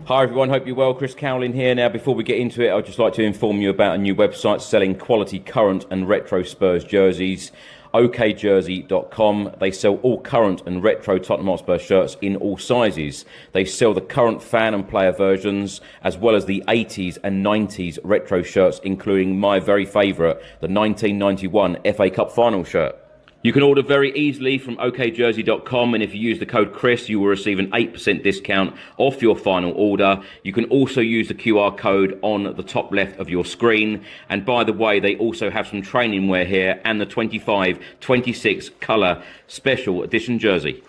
Hi everyone, hope you're well. Chris Cowlin here. Now before we get into it, I'd just like to inform you about a new website selling quality current and retro Spurs jerseys, okjersey.com. They sell all current and retro Tottenham Hotspur shirts in all sizes. They sell the current fan and player versions, as well as the 80s and 90s retro shirts, including my very favourite, the 1991 FA Cup final shirt. You can order very easily from okjersey.com, and if you use the code Chris, you will receive an 8% discount off your final order. You can also use the QR code on the top left of your screen. And by the way, they also have some training wear here and the 25-26 colour special edition jersey.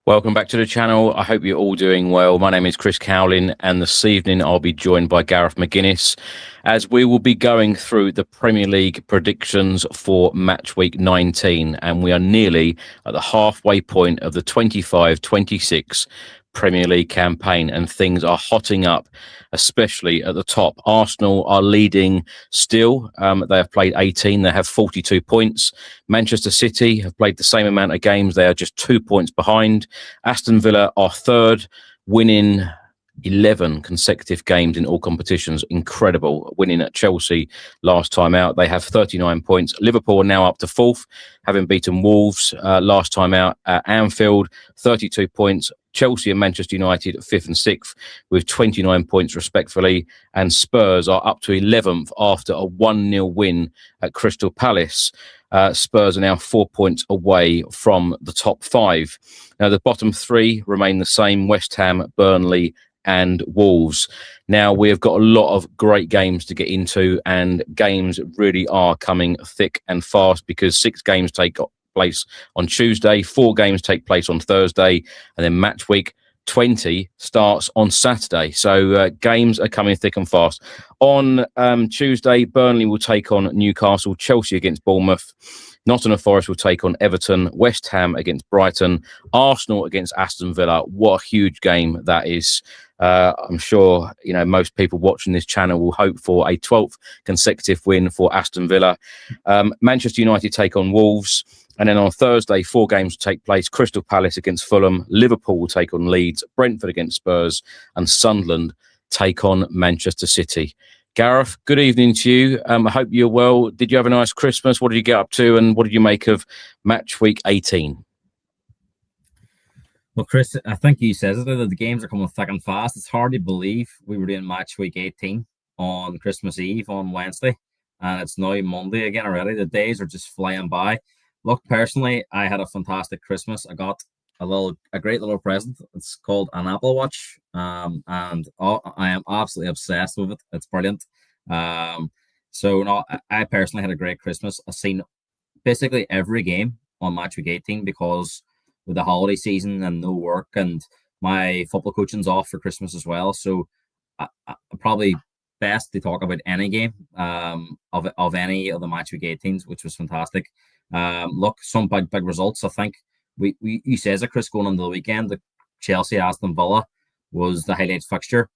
Welcome back to the channel. I hope you're all doing well. My name is Chris Cowlin, and this evening I'll be joined by Gareth McGuinness as we will be going through the Premier League predictions for Matchweek 19, and we are nearly at the halfway point of the 25-26 Premier League campaign, and things are hotting up, especially at the top. Arsenal are leading still. They have played 18. They have 42 points. Manchester City have played the same amount of games. They are just 2 points behind. Aston Villa are third, winning 11 consecutive games in all competitions. Incredible. Winning at Chelsea last time out. They have 39 points. Liverpool are now up to fourth, having beaten Wolves last time out at Anfield, 32 points. Chelsea and Manchester United at 5th and 6th with 29 points respectively, and Spurs are up to 11th after a 1-0 win at Crystal Palace. Spurs are now 4 points away from the top 5. Now the bottom 3 remain the same: West Ham, Burnley and Wolves. Now we have got a lot of great games to get into, and games really are coming thick and fast because 6 games take place on Tuesday, 4 games take place on Thursday, and then match week 20 starts on Saturday. So games are coming thick and fast. On Tuesday, Burnley will take on Newcastle, Chelsea against Bournemouth, Nottingham Forest will take on Everton, West Ham against Brighton, Arsenal against Aston Villa. What a huge game that is. I'm sure most people watching this channel will hope for a 12th consecutive win for Aston Villa. Manchester United take on Wolves. And then on Thursday, 4 games will take place: Crystal Palace against Fulham, Liverpool will take on Leeds, Brentford against Spurs, and Sunderland take on Manchester City. Gareth, good evening to you. I hope you're well. Did you have a nice Christmas? What did you get up to, and what did you make of match week 18? Well, Chris, I think you said it, that the games are coming thick and fast. It's hard to believe we were doing match week 18 on Christmas Eve on Wednesday, and it's now Monday again already. The days are just flying by. Look, personally, I had a fantastic Christmas. I got a great little present. It's called an Apple Watch, and I am absolutely obsessed with it. It's brilliant. So no, I personally had a great Christmas. I've seen basically every game on Match Week 18 because with the holiday season and no work, and my football coaching's off for Christmas as well. So I probably best to talk about any game of any of the Match Week 18s, which was fantastic. Look, some big results. I think you says it, Chris, going on the weekend, the Chelsea Aston Villa was the highlight fixture.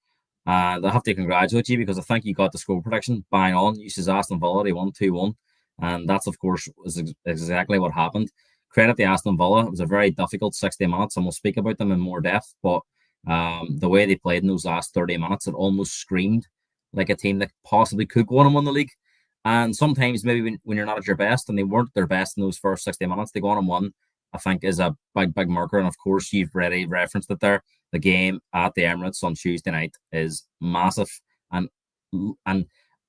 And I have to congratulate you because I think you got the score prediction bang on. You says Aston Villa, they won 2-1. And that's, of course, is exactly what happened. Credit to Aston Villa. It was a very difficult 60 minutes, and we'll speak about them in more depth. But the way they played in those last 30 minutes, it almost screamed like a team that possibly could go on and win the league. And sometimes maybe when you're not at your best, and they weren't their best in those first 60 minutes, they go on and won, I think, is a big marker. And of course, you've already referenced it there. The game at the Emirates on Tuesday night is massive. And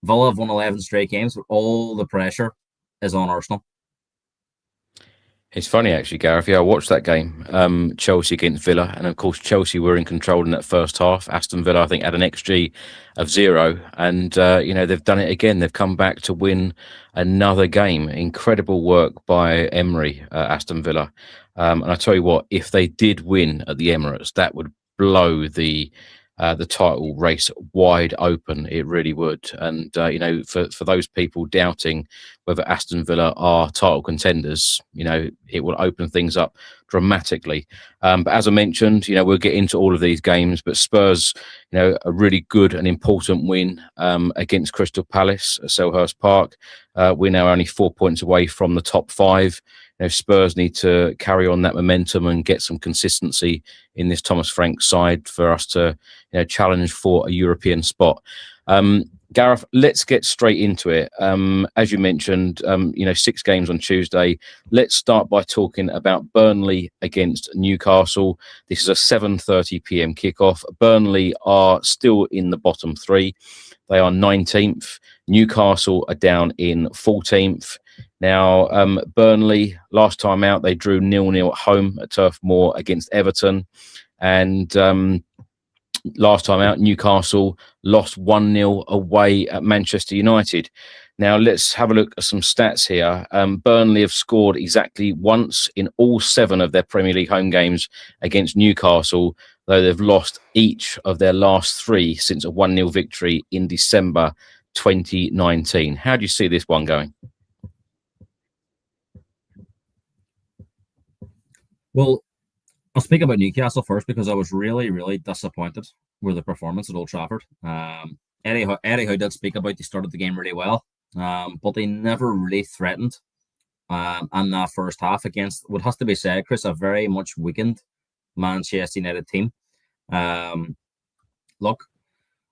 Villa have won 11 straight games, but all the pressure is on Arsenal. It's funny, actually, Gareth. Yeah, I watched that game, Chelsea against Villa. And, of course, Chelsea were in control in that first half. Aston Villa, I think, had an XG of 0. And, they've done it again. They've come back to win another game. Incredible work by Emery, Aston Villa. And I tell you what, if they did win at the Emirates, that would blow the the title race wide open. It really would. And, for those people doubting whether Aston Villa are title contenders, it will open things up dramatically. But as I mentioned, we'll get into all of these games, but Spurs, a really good and important win against Crystal Palace at Selhurst Park. We're now only 4 points away from the top 5. Spurs need to carry on that momentum and get some consistency in this Thomas Frank side for us to challenge for a European spot. Gareth, let's get straight into it. As you mentioned, 6 games on Tuesday. Let's start by talking about Burnley against Newcastle. This is a 7:30 p.m. kickoff. Burnley are still in the bottom 3. They are 19th. Newcastle are down in 14th. Now, Burnley, last time out, they drew 0-0 at home at Turf Moor against Everton. And last time out, Newcastle lost 1-0 away at Manchester United. Now, let's have a look at some stats here. Burnley have scored exactly once in all 7 of their Premier League home games against Newcastle, though they've lost each of their last 3 since a 1-0 victory in December 2019. How do you see this one going? Well, I'll speak about Newcastle first because I was really, really disappointed with the performance at Old Trafford. Eddie Howe did speak about they started the game really well, but they never really threatened in that first half against what has to be said, Chris, a very much weakened Manchester United team. Look,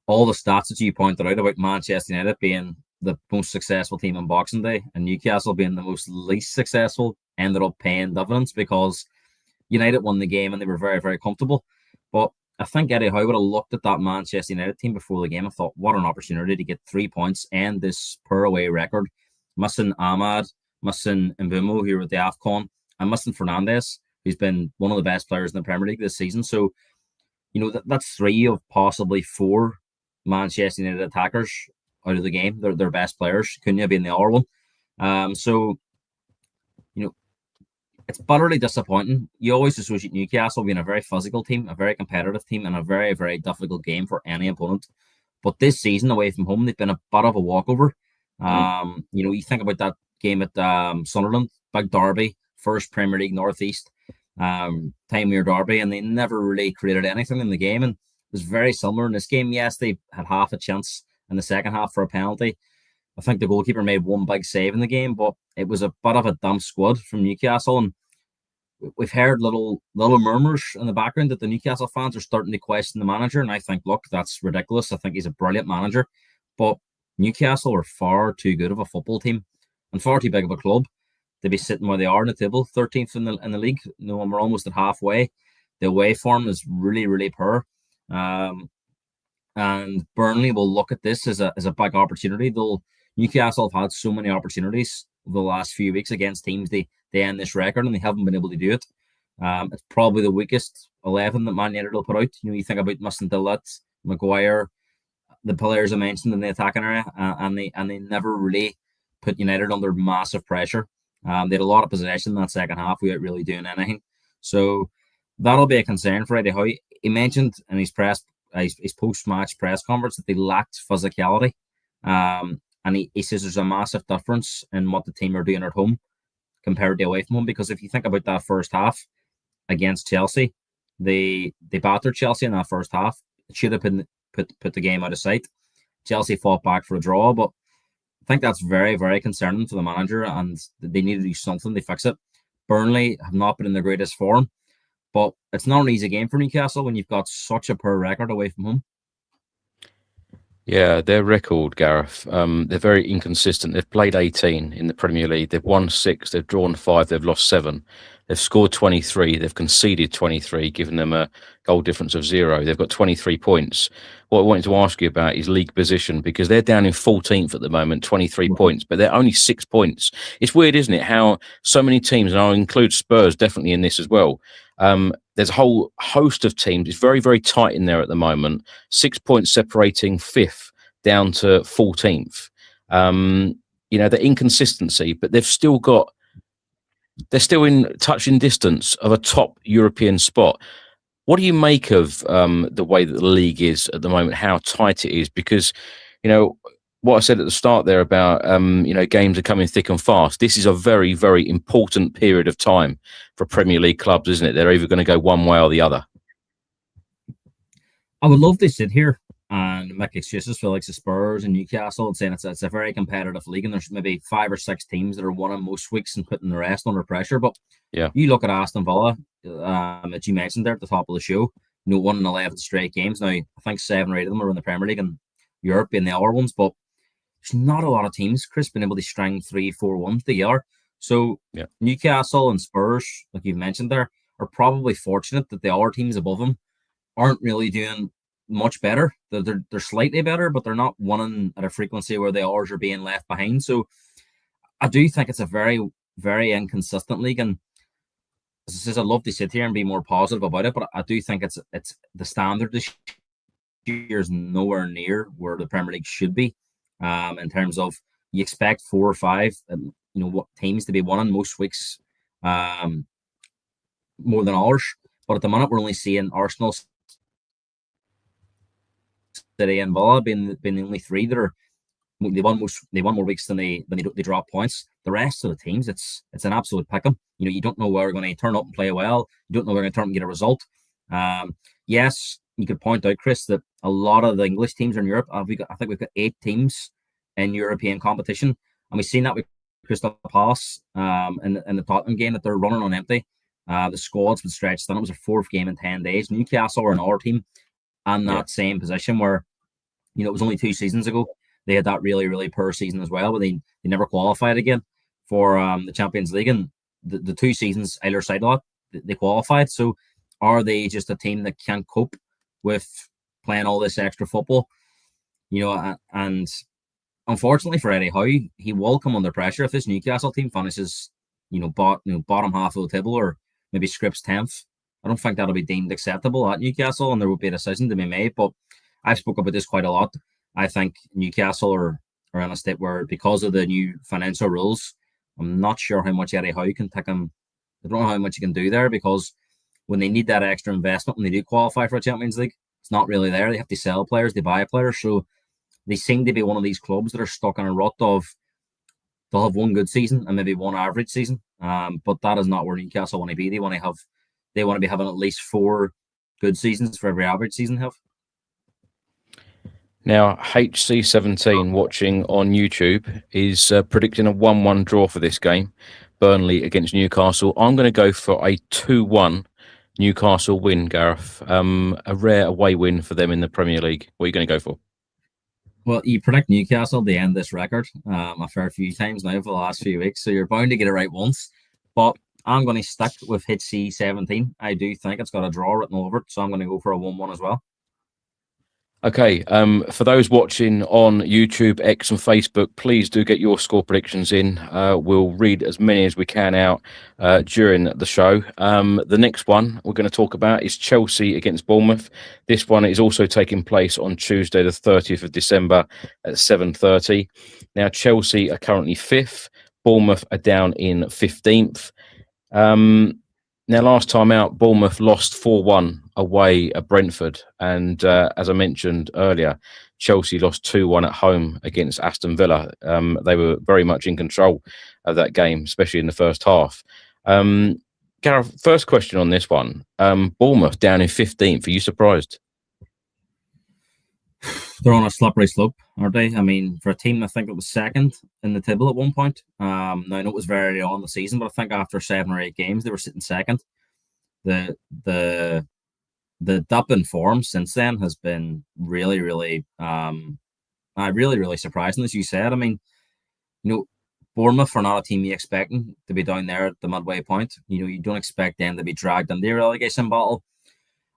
all the stats that you pointed out about Manchester United being the most successful team on Boxing Day and Newcastle being the most least successful ended up paying dividends because United won the game and they were very, very comfortable. But I think Eddie Howe would have looked at that Manchester United team before the game and thought, what an opportunity to get 3 points and this poor away record. Missing Ahmad, missing Mbumo, who were at the AFCON, and missing Fernandes, who's been one of the best players in the Premier League this season. So, that's 3 of possibly 4 Manchester United attackers out of the game. They're their best players. Cunha being the other one. It's utterly disappointing. You always associate Newcastle being a very physical team, a very competitive team, and a very, very difficult game for any opponent. But this season, away from home, they've been a bit of a walkover. You think about that game at Sunderland, big derby, first Premier League Northeast time-year derby, and they never really created anything in the game. And it was very similar in this game. Yes, they had half a chance in the second half for a penalty. I think the goalkeeper made one big save in the game, but it was a bit of a dumb squad from Newcastle. And we've heard little murmurs in the background that the Newcastle fans are starting to question the manager. And I think, look, that's ridiculous. I think he's a brilliant manager. But Newcastle are far too good of a football team and far too big of a club to be sitting where they are in the table, 13th in the league. And we're almost at halfway. The away form is really, really poor. And Burnley will look at this as a big opportunity. Newcastle have had so many opportunities over the last few weeks against teams they end this record and they haven't been able to do it. It's probably the weakest 11 that Man United will put out. You think about missing Dillett, Maguire, the players I mentioned in the attacking area, and they never really put United under massive pressure. They had a lot of possession in that second half without really doing anything. So that'll be a concern for Eddie Howe. He mentioned in his post-match press conference that they lacked physicality. And he says there's a massive difference in what the team are doing at home compared to away from home. Because if you think about that first half against Chelsea, they battered Chelsea in that first half. It should have been put the game out of sight. Chelsea fought back for a draw, but I think that's very, very concerning for the manager, and they need to do something to fix it. Burnley have not been in their greatest form, but it's not an easy game for Newcastle when you've got such a poor record away from home. Yeah, their record, Gareth, they're very inconsistent. They've played 18 in the Premier League. They've won 6, they've drawn 5, they've lost 7. They've scored 23, they've conceded 23, giving them a goal difference of 0. They've got 23 points. What I wanted to ask you about is league position, because they're down in 14th at the moment, 23 points, but they're only 6 points. It's weird, isn't it, how so many teams, and I'll include Spurs definitely in this as well, there's a whole host of teams. It's very, very tight in there at the moment. 6 points separating 5th down to 14th. The inconsistency, but they're still in touching distance of a top European spot. What do you make of the way that the league is at the moment, how tight it is? Because, what I said at the start there about, games are coming thick and fast. This is a very, very important period of time for Premier League clubs, isn't it? They're either going to go one way or the other. I would love to sit here and make excuses for like the Spurs and Newcastle and saying it's a very competitive league and there's maybe 5 or 6 teams that are winning most weeks and putting the rest under pressure. But yeah, you look at Aston Villa, that you mentioned there at the top of the show, 1 in 11 straight games. Now, I think 7 or 8 of them are in the Premier League and Europe being the other ones, but there's not a lot of teams, Chris, being able to string 3-4 wins together. So yeah. Newcastle and Spurs, like you've mentioned there, are probably fortunate that the other teams above them aren't really doing much better. They're slightly better, but they're not winning at a frequency where the others are being left behind. So I do think it's a very, very inconsistent league. And as I said, I'd love to sit here and be more positive about it, but I do think it's the standard this year is nowhere near where the Premier League should be. In terms of you expect 4 or 5, teams to be winning most weeks, more than ours. But at the minute, we're only seeing Arsenal, City, and Villa being the only 3 that are they won more weeks than they drop points. The rest of the teams, it's an absolute pick 'em. You don't know where they're going to turn up and play well. You don't know where they're going to turn up and get a result. Yes, you could point out, Chris, that a lot of the English teams are in Europe. I think we've got 8 teams in European competition, and we've seen that with Crystal Palace in the Tottenham game that they're running on empty. The squad's been stretched thin. It was a 4th game in 10 days. Newcastle are another team in that same position where, it was only 2 seasons ago they had that really, really poor season as well, but they never qualified again for the Champions League. And the 2 seasons either side of that, they qualified. So are they just a team that can't cope with playing all this extra football? And unfortunately for Eddie Howe, he will come under pressure if this Newcastle team finishes, bottom half of the table or maybe Scripps 10th. I don't think that'll be deemed acceptable at Newcastle, and there will be a decision to be made. But I've spoken about this quite a lot. I think Newcastle are in a state where, because of the new financial rules, I'm not sure how much Eddie Howe can take him. I don't know how much he can do there, because when they need that extra investment, when they do qualify for a Champions League, it's not really there. They have to sell players, they buy players. So they seem to be one of these clubs that are stuck in a rut of they'll have 1 good season and maybe 1 average season. But that is not where Newcastle want to be. They want to be having at least 4 good seasons for every average season they have. Now, HC17 watching on YouTube is predicting a 1-1 draw for this game, Burnley against Newcastle. I'm going to go for a 2-1 Newcastle win, Gareth. A rare away win for them in the Premier League. What are you going to go for? Well, you predict Newcastle to end this record a fair few times now for the last few weeks, so you're bound to get it right once. But I'm going to stick with HC17. I do think it's got a draw written over it, so I'm going to go for a 1-1 as well. Okay, for those watching on YouTube, X and Facebook, please do get your score predictions in. We'll read as many as we can out during the show. The next one we're going to talk about is Chelsea against Bournemouth. This one is also taking place on Tuesday, the 30th of December at 7:30. Now, Chelsea are currently 5th. Bournemouth are down in 15th. Now, last time out, Bournemouth lost 4-1 away at Brentford. And as I mentioned earlier, Chelsea lost 2-1 at home against Aston Villa. They were very much in control of that game, especially in the first half. Gareth, first question on this one. Bournemouth down in 15th. Are you surprised? They're on a slippery slope, aren't they? I mean, for a team, I think it was 2nd in the table at one point. Now, I know it was very early on in the season, but I think after 7 or 8 games, they were sitting 2nd. The dip in form since then has been really, really, really surprising, as you said. I mean, Bournemouth are not a team you expecting to be down there at the midway point. You don't expect them to be dragged into the relegation battle.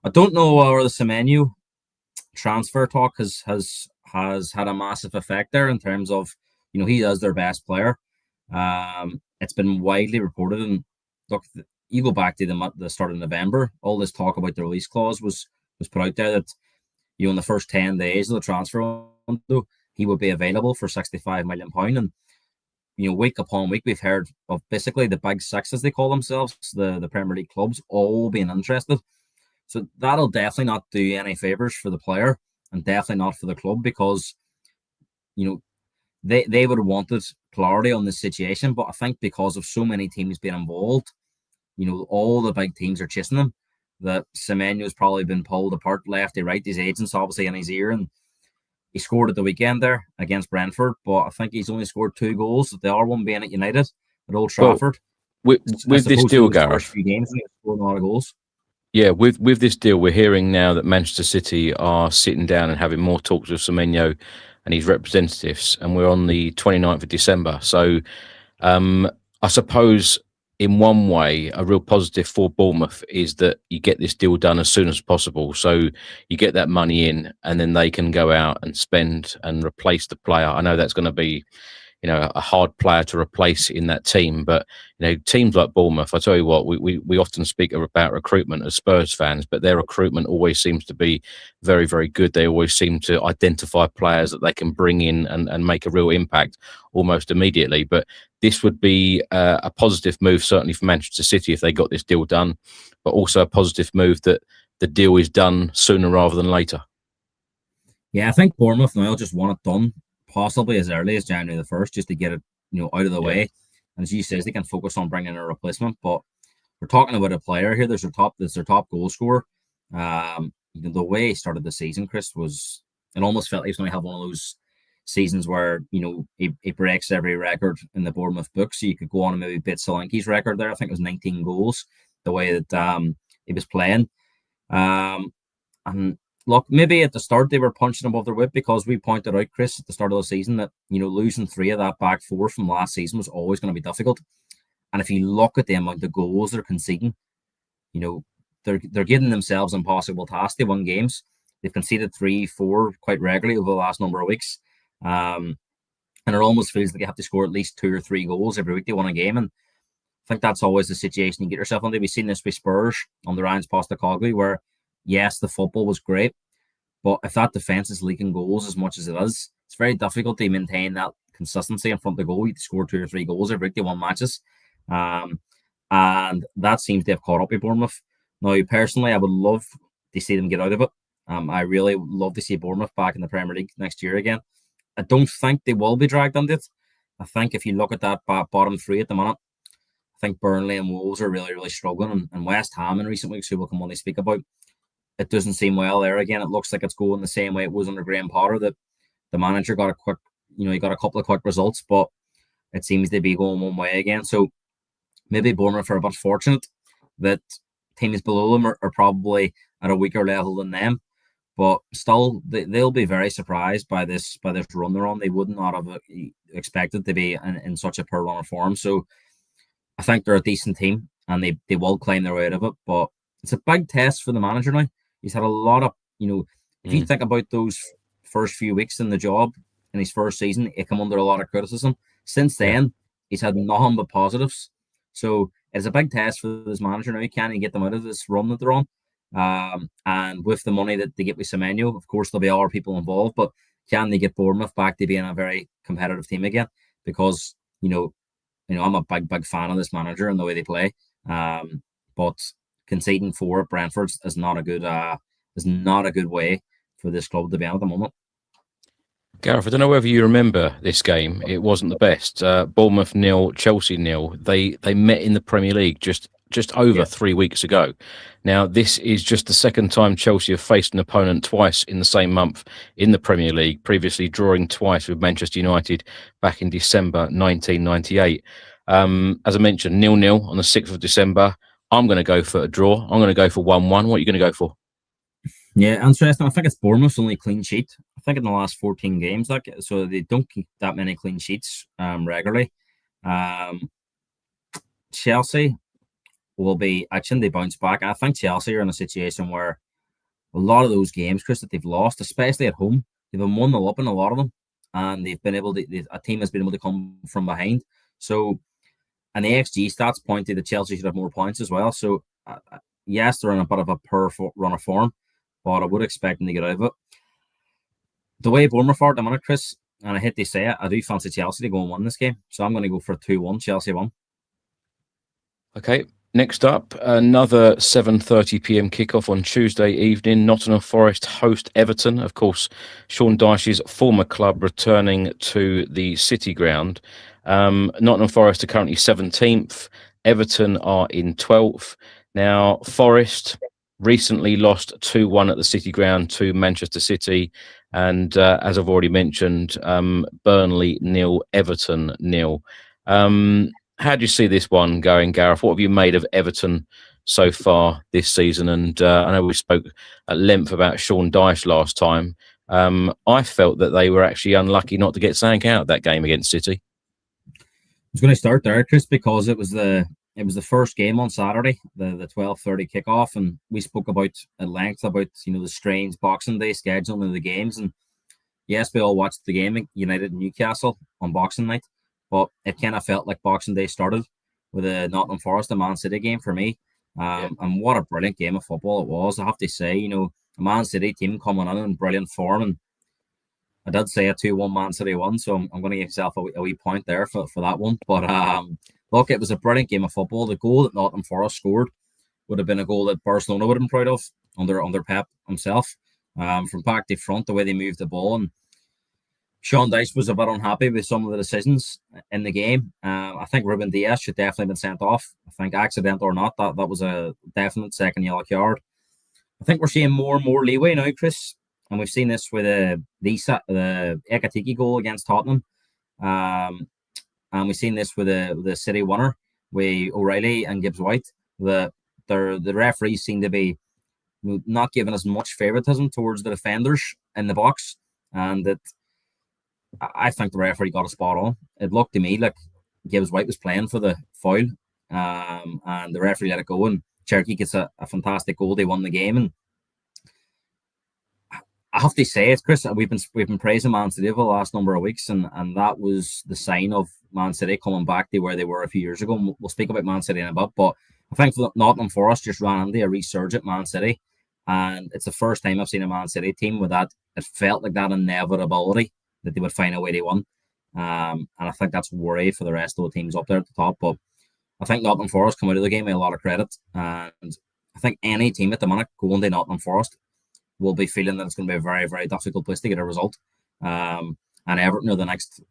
I don't know where the Semenyo transfer talk has had a massive effect there in terms of, he is their best player. It's been widely reported, and look, you go back to the start of November, all this talk about the release clause was put out there that, in the first 10 days of the transfer window, he would be available for £65 million. And, week upon week, we've heard of basically the big 6, as they call themselves, the Premier League clubs, all being interested. So that'll definitely not do any favours for the player, and definitely not for the club, because you know they would have wanted clarity on this situation. But I think because of so many teams being involved, all the big teams are chasing him, that Semenyo's probably been pulled apart left and right. His agent's obviously in his ear, and he scored at the weekend there against Brentford, but I think he's only scored 2 goals, the other one being at United at Old Well, Trafford. with this deal, Gareth, First few games, and he scored a lot of goals. yeah, with this deal, we're hearing now that Manchester City are sitting down and having more talks with Semenyo and his representatives, and we're on the 29th of December. So I suppose in one way, a real positive for Bournemouth is that you get this deal done as soon as possible. So you get that money in, and then they can go out and spend and replace the player. I know that's going to be, a hard player to replace in that team, but teams like Bournemouth, I tell you what, we often speak about recruitment as Spurs fans, but their recruitment always seems to be very, very good. They always seem to identify players that they can bring in and make a real impact almost immediately. But this would be a positive move, certainly for Manchester City, if they got this deal done, but also a positive move that the deal is done sooner rather than later. Yeah, I think Bournemouth now just want it done, possibly as early as January the 1st, just to get it, out of the way. And as you says, they can focus on bringing in a replacement. But we're talking about a player here. There's their top goal scorer. The way he started the season, Chris, it almost felt like he was going to have one of those seasons where he breaks every record in the Bournemouth book. So you could go on and maybe beat Solanke's record there. I think it was 19 goals. The way that he was playing, and look, maybe at the start they were punching above their weight, because we pointed out, Chris, at the start of the season that, losing 3 of that back 4 from last season was always going to be difficult. And if you look at the amount of goals they're conceding, they're giving themselves impossible tasks. They won games. They've conceded 3-4 quite regularly over the last number of weeks. And it almost feels like you have to score at least 2 or 3 goals every week they win a game. And I think that's always the situation you get yourself into. We've seen this with Spurs on the Ryan's Postecoglou, where yes, the football was great, but if that defence is leaking goals as much as it is, it's very difficult to maintain that consistency in front of the goal. You score 2 or 3 goals every week they won matches. And that seems to have caught up with Bournemouth. Now, personally, I would love to see them get out of it. I really would love to see Bournemouth back in the Premier League next year again. I don't think they will be dragged into it. I think if you look at that bottom 3 at the minute, I think Burnley and Wolves are really, really struggling. And West Ham in recent weeks, who will come on to speak about, it doesn't seem well there again. It looks like it's going the same way it was under Graham Potter, that the manager got he got a couple of quick results, but it seems to be going one way again. So maybe Bournemouth are a bit fortunate that teams below them are probably at a weaker level than them. But still, they'll be very surprised by this run they're on. They would not have expected to be in such a poor run of form. So I think they're a decent team, and they will climb their way out of it. But it's a big test for the manager now. He's had a lot of, if you think about those first few weeks in the job in his first season, he came under a lot of criticism. Since then, he's had nothing but positives. So it's a big test for this manager now. Can he get them out of this run that they're on? And with the money that they get with Semenyo, of course, there'll be other people involved, but can they get Bournemouth back to being a very competitive team again? Because, I'm a big fan of this manager and the way they play. But conceding 4 at Brentford is not a good way for this club to be at the moment. Gareth, I don't know whether you remember this game. It wasn't the best. Bournemouth 0, Chelsea 0. They met in the Premier League just over 3 weeks ago. Now, this is just the second time Chelsea have faced an opponent twice in the same month in the Premier League, previously drawing twice with Manchester United back in December 1998. As I mentioned, 0-0 on the 6th of December. I'm going to go for a draw. I'm going to go for 1-1. What are you going to go for? Yeah, interesting. I think it's Bournemouth's only clean sheet. I think in the last 14 games, so they don't keep that many clean sheets regularly. Chelsea will be actually they bounce back. I think Chelsea are in a situation where a lot of those games, Chris, that they've lost, especially at home, they've been 1-0 up in a lot of them, and they've been able to. A team has been able to come from behind. So, and the XG stats point to that Chelsea should have more points as well. So, yes, they're in a bit of a poor run of form, but I would expect them to get out of it. The way Bournemouth are at the minute, Chris, and I hate to say it, I do fancy Chelsea to go and win this game. So I'm going to go for 2-1, Chelsea 1. Okay. Next up, another 7:30 p.m. kickoff on Tuesday evening. Nottingham Forest host Everton. Of course, Sean Dyche's former club returning to the City Ground. Nottingham Forest are currently 17th. Everton are in 12th. Now, Forest recently lost 2-1 at the City Ground to Manchester City. And as I've already mentioned, Burnley 0, Everton 0. How do you see this one going, Gareth? What have you made of Everton so far this season? And I know we spoke at length about Sean Dyche last time. I felt that they were actually unlucky not to get something out of that game against City. I was going to start there, Chris, because it was the first game on Saturday, the 12:30 kickoff, and we spoke about at length about the strange Boxing Day scheduling of the games. And yes, we all watched the game, United and Newcastle, on Boxing Night. But it kind of felt like Boxing Day started with a Nottingham Forest and Man City game for me. And what a brilliant game of football it was. I have to say, a Man City team coming in brilliant form. And I did say a 2-1 Man City won, so I'm going to give myself a wee point there for that one. But look, it was a brilliant game of football. The goal that Nottingham Forest scored would have been a goal that Barcelona would have been proud of under Pep himself. From back to front, the way they moved the ball. And Sean Dyche was a bit unhappy with some of the decisions in the game. I think Ruben Diaz should definitely have been sent off. I think accident or not, that was a definite second yellow card. I think we're seeing more and more leeway now, Chris. And we've seen this with the Ekatike goal against Tottenham. And we've seen this with the City winner with O'Reilly and Gibbs-White. The referees seem to be not giving as much favouritism towards the defenders in the box. And that I think the referee got a spot on. It looked to me like Gibbs-White was playing for the foul, and the referee let it go. And Cherokee gets a fantastic goal. They won the game, and I have to say it, Chris. We've been praising Man City for the last number of weeks, and that was the sign of Man City coming back to where they were a few years ago. And we'll speak about Man City in a bit, but I think Nottingham Forest just ran into a resurgent Man City, and it's the first time I've seen a Man City team with that. It felt like that inevitability that they would find a way to win. And I think that's worry for the rest of the teams up there at the top. But I think Nottingham Forest come out of the game with a lot of credit. And I think any team at the minute going to Nottingham Forest will be feeling that it's going to be a very, very difficult place to get a result. And Everton are the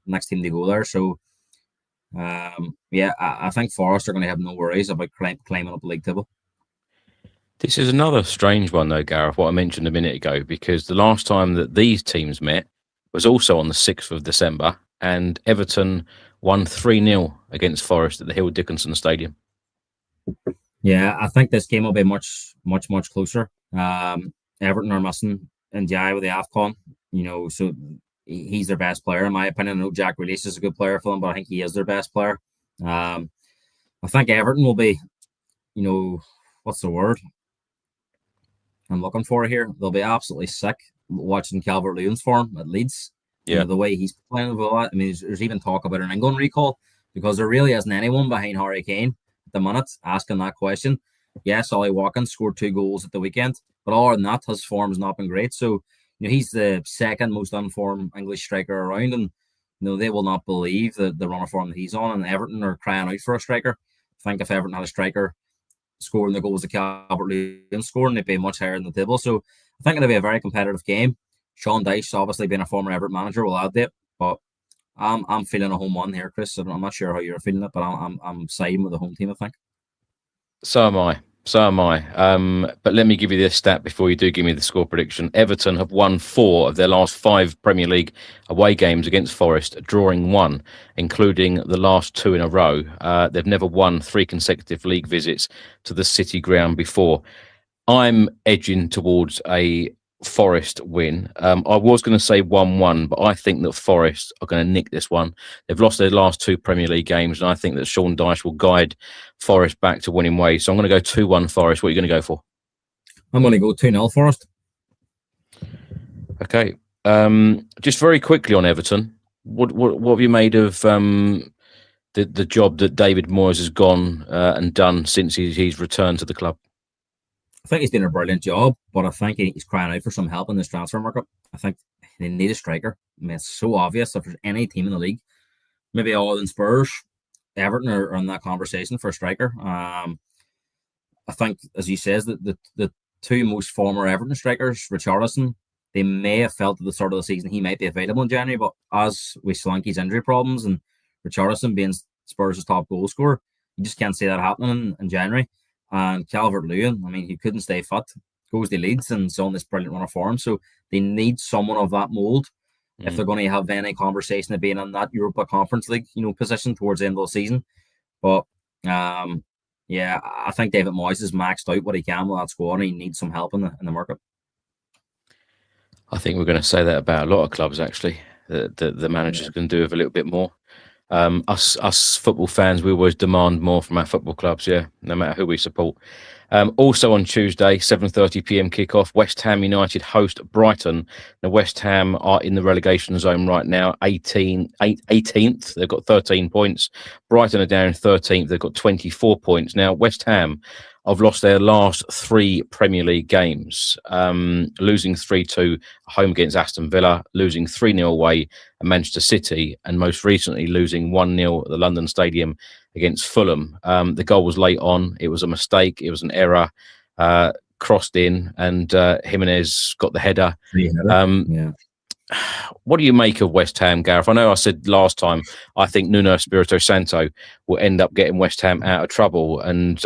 next team to go there. So, I think Forest are going to have no worries about climbing up the league table. This is another strange one, though, Gareth, what I mentioned a minute ago, because the last time that these teams met was also on the 6th of December, and Everton won 3-0 against Forest at the Hill Dickinson Stadium. Yeah, I think this game will be much, much, much closer. Everton are missing Ndiaye with the AFCON, so he's their best player, in my opinion. I know Jack Grealish is a good player for them, but I think he is their best player. I think Everton will be, what's the word I'm looking for here? They'll be absolutely sick watching Calvert-Lewin's form at Leeds. Yeah, the way he's playing with that. I mean, there's even talk about an England recall because there really isn't anyone behind Harry Kane at the minute asking that question. Yes, Ollie Watkins scored 2 goals at the weekend, but other than that, his form has not been great. So, he's the second most unformed English striker around, and they will not believe the run of form that he's on. And Everton are crying out for a striker. I think if Everton had a striker scoring the goals that Calvert-Lewin scoring, they'd be much higher in the table. So, I think it'll be a very competitive game. Sean Dyche, obviously being a former Everton manager, will add that, but I'm feeling a home one here, Chris. I'm not sure how you're feeling it, but I'm siding with the home team, I think. So am I. But let me give you this stat before you do give me the score prediction. Everton have won 4 of their last 5 Premier League away games against Forest, drawing 1, including the last 2 in a row. They've never won 3 consecutive league visits to the City Ground before. I'm edging towards a Forest win. I was going to say 1-1, but I think that Forest are going to nick this one. They've lost their last 2 Premier League games, and I think that Sean Dyche will guide Forest back to winning ways. So I'm going to go 2-1 Forest. What are you going to go for? I'm going to go 2-0 Forest. Okay. Just very quickly on Everton, what have you made of the job that David Moyes has gone and done since he's returned to the club? I think he's doing a brilliant job, but I think he's crying out for some help in this transfer market. I think they need a striker. I mean, it's so obvious if there's any team in the league, maybe other than Spurs, Everton are in that conversation for a striker. I think, as he says, that the two most former Everton strikers, Richarlison, they may have felt at the start of the season he might be available in January, but as with Solanke's injury problems and Richarlison being Spurs' top goal scorer, you just can't see that happening in January. And Calvert-Lewin, I mean, he couldn't stay fit, goes to Leeds and is on this brilliant run of form. So they need someone of that mould if they're going to have any conversation of being in that Europa Conference League, position towards the end of the season. But yeah, I think David Moyes has maxed out what he can with that squad, and he needs some help in the market. I think we're going to say that about a lot of clubs, actually. The managers can do with a little bit more. Us football fans, we always demand more from our football clubs, no matter who we support. Also on Tuesday, 7:30 p.m. kickoff, West Ham United host Brighton. Now, West Ham are in the relegation zone right now, 18th. They've got 13 points. Brighton are down 13th. They've got 24 points. Now, West Ham have lost their last 3 Premier League games, losing 3-2 home against Aston Villa, losing 3-0 away at Manchester City, and most recently losing 1-0 at the London Stadium against Fulham. The goal was late on. It was a mistake. It was an error, crossed in, and Jimenez got the header. What do you make of West Ham, Gareth? I know I said last time I think Nuno Espirito Santo will end up getting West Ham out of trouble, and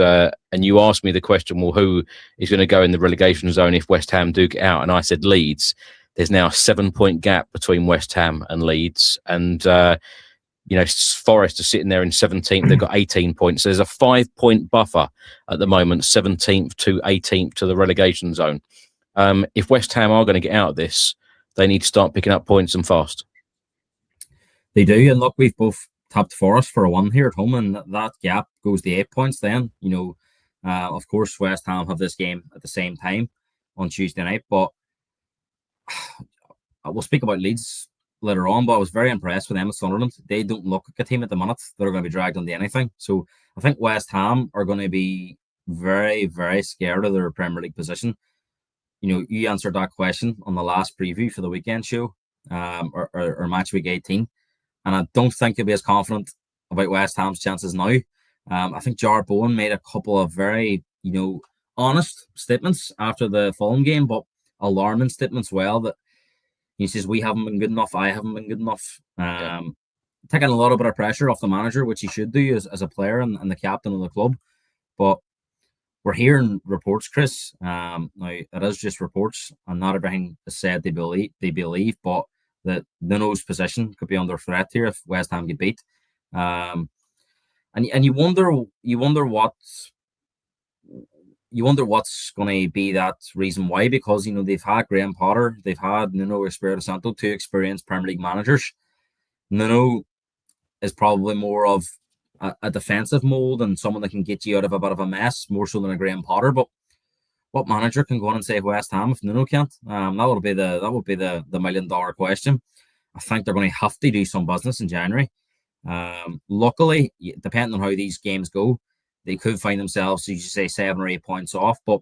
you asked me the question, well, who is going to go in the relegation zone if West Ham do get out? And I said Leeds. There's now a 7-point gap between West Ham and Leeds, and Forest are sitting there in 17th. They've got 18 points. So there's a 5-point buffer at the moment, 17th to 18th to the relegation zone. If West Ham are going to get out of this, they need to start picking up points and fast. They do, and look, we've both tapped Forest for a 1 here at home, and that gap goes to 8 points then. Of course, West Ham have this game at the same time on Tuesday night, but we'll speak about Leeds later on, but I was very impressed with them at Sunderland. They don't look like a team at the minute that are going to be dragged into anything. So I think West Ham are going to be very, very scared of their Premier League position. You answered that question on the last preview for the weekend show, or Matchweek 18, and I don't think you'll be as confident about West Ham's chances now. I think Jarrett Bowen made a couple of very, honest statements after the Fulham game, but alarming statements well, that he says, we haven't been good enough, I haven't been good enough. Taking a little bit of pressure off the manager, which he should do as a player and the captain of the club. But we're hearing reports, Chris. Now, it is just reports, and not everything is said they believe, but that Nuno's position could be under threat here if West Ham get beat. And you wonder what's going to be that reason why, because they've had Graham Potter, they've had Nuno Espirito Santo, 2 experienced Premier League managers. Nuno is probably more of a defensive mold and someone that can get you out of a bit of a mess, more so than a Graham Potter. But what manager can go on and save West Ham if Nuno can't? That would be the $1 million question. I think they're going to have to do some business in January. Luckily, depending on how these games go, they could find themselves, as you say, 7 or 8 points off. But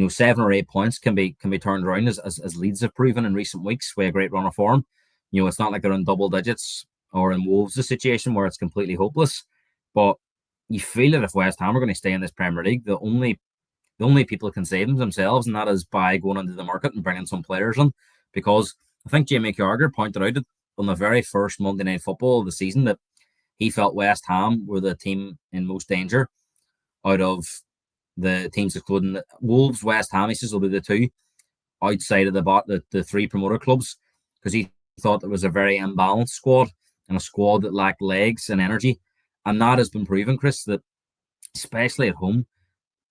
7 or 8 points can be turned around, as Leeds have proven in recent weeks with a great run of form. It's not like they're in double digits, or in Wolves' a situation where it's completely hopeless. But you feel that if West Ham are going to stay in this Premier League, the only people who can save them themselves, and that is by going into the market and bringing some players in. Because I think Jamie Carragher pointed out on the very first Monday Night Football of the season that he felt West Ham were the team in most danger out of the teams, including Wolves, West Ham. He says will be the 2 outside of the 3 promoter clubs, because he thought it was a very imbalanced squad, and a squad that lacked legs and energy. And that has been proven, Chris, that especially at home,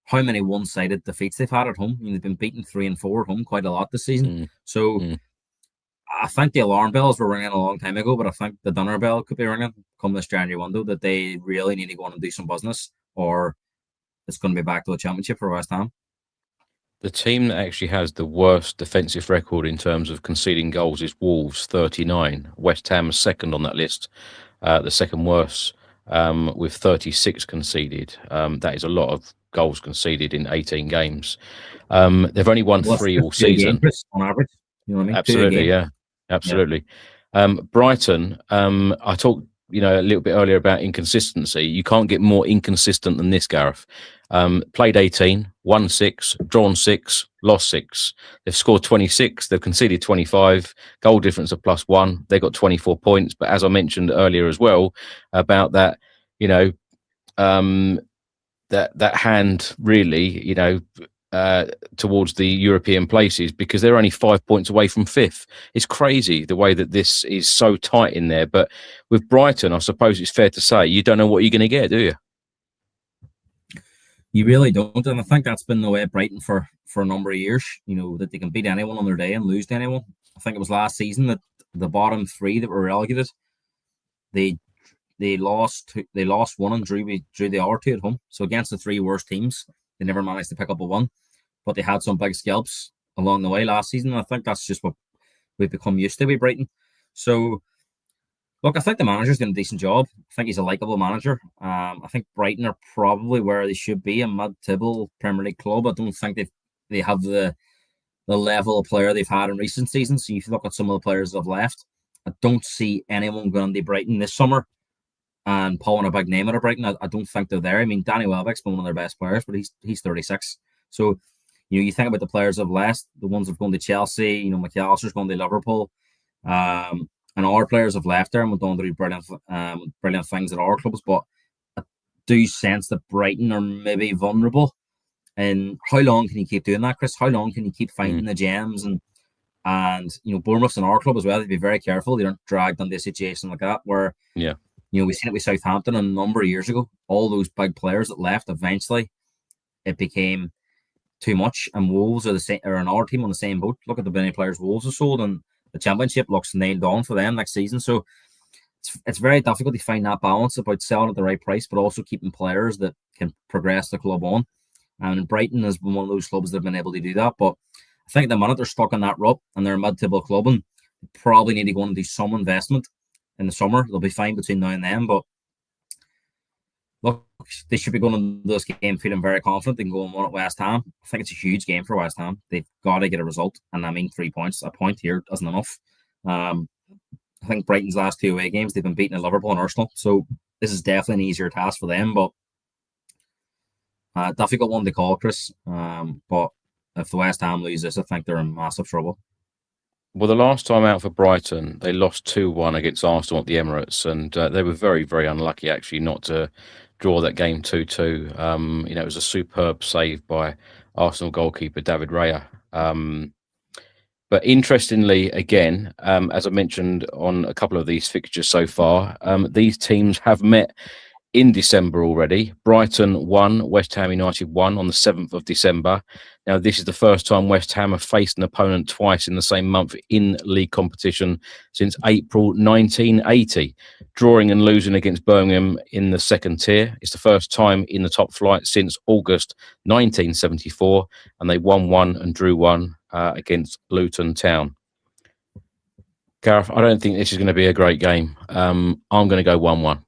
how many one-sided defeats they've had at home. They've been beaten 3 and 4 at home quite a lot this season. I think the alarm bells were ringing a long time ago, but I think the dinner bell could be ringing come this January window, that they really need to go on and do some business, or it's going to be back to the championship for West Ham. The team that actually has the worst defensive record in terms of conceding goals is Wolves, 39. West Ham is second on that list, the second worst, with 36 conceded. That is a lot of goals conceded in 18 games. They've only won 3 all season. On average, Absolutely, yeah. Absolutely. Brighton, I talked a little bit earlier about inconsistency. You can't get more inconsistent than this, Gareth. Played 18, won 6, drawn 6, lost 6. They've scored 26. They've conceded 25. Goal difference of +1. They got 24 points. But as I mentioned earlier as well about that, that hand really, towards the European places, because they're only 5 points away from 5th. It's crazy the way that this is so tight in there. But with Brighton, I suppose it's fair to say you don't know what you're going to get, do you? You really don't, and I think that's been the way at Brighton for a number of years. That they can beat anyone on their day and lose to anyone. I think it was last season that the bottom 3 that were relegated, they lost one and drew the other 2 at home. So against the 3 worst teams, they never managed to pick up a 1, but they had some big scalps along the way last season. And I think that's just what we've become used to with Brighton. So look, I think the manager's doing a decent job. I think he's a likeable manager. I think Brighton are probably where they should be, a mid-table Premier League club. I don't think they have the level of player they've had in recent seasons. So if you look at some of the players that have left, I don't see anyone going to Brighton this summer and pulling a big name out of Brighton. I don't think they're there. I mean, Danny Welbeck's been one of their best players, but he's 36. So, you think about the players that have left, the ones that have gone to Chelsea, McAllister's gone to Liverpool, and our players have left there and went on to do brilliant things at our clubs. But I do sense that Brighton are maybe vulnerable. And how long can you keep doing that, Chris? How long can you keep finding the gems? And Bournemouth's in our club as well. They'd be very careful. They aren't dragged into a situation like that where, we seen it with Southampton a number of years ago. All those big players that left, eventually it became too much. And Wolves are another team on the same boat. Look at the many players Wolves have sold, and the Championship looks nailed on for them next season. So it's very difficult to find that balance about selling at the right price, but also keeping players that can progress the club on. And Brighton has been one of those clubs that have been able to do that. But I think at the minute they're stuck in that rut and they're a mid-table club, and they probably need to go and do some investment in the summer. They'll be fine between now and then. But look, they should be going into this game feeling very confident. They can go and win at West Ham. I think it's a huge game for West Ham. They've got to get a result. And I mean 3 points. A point here isn't enough. I think Brighton's last 2 away games, they've been beaten at Liverpool and Arsenal. So this is definitely an easier task for them. But difficult one to call, Chris. But if the West Ham lose this, I think they're in massive trouble. Well, the last time out for Brighton, they lost 2-1 against Arsenal at the Emirates, and they were very, very unlucky, actually, not to draw that game 2-2. It was a superb save by Arsenal goalkeeper David Raya. But interestingly, again, as I mentioned on a couple of these fixtures so far, these teams have met in December already. Brighton won, West Ham United won on the 7th of December. Now, this is the first time West Ham have faced an opponent twice in the same month in league competition since April 1980, drawing and losing against Birmingham in the second tier. It's the first time in the top flight since August 1974, and they won 1 and drew 1 against Luton Town. Gareth, I don't think this is going to be a great game. I'm going to go 1-1.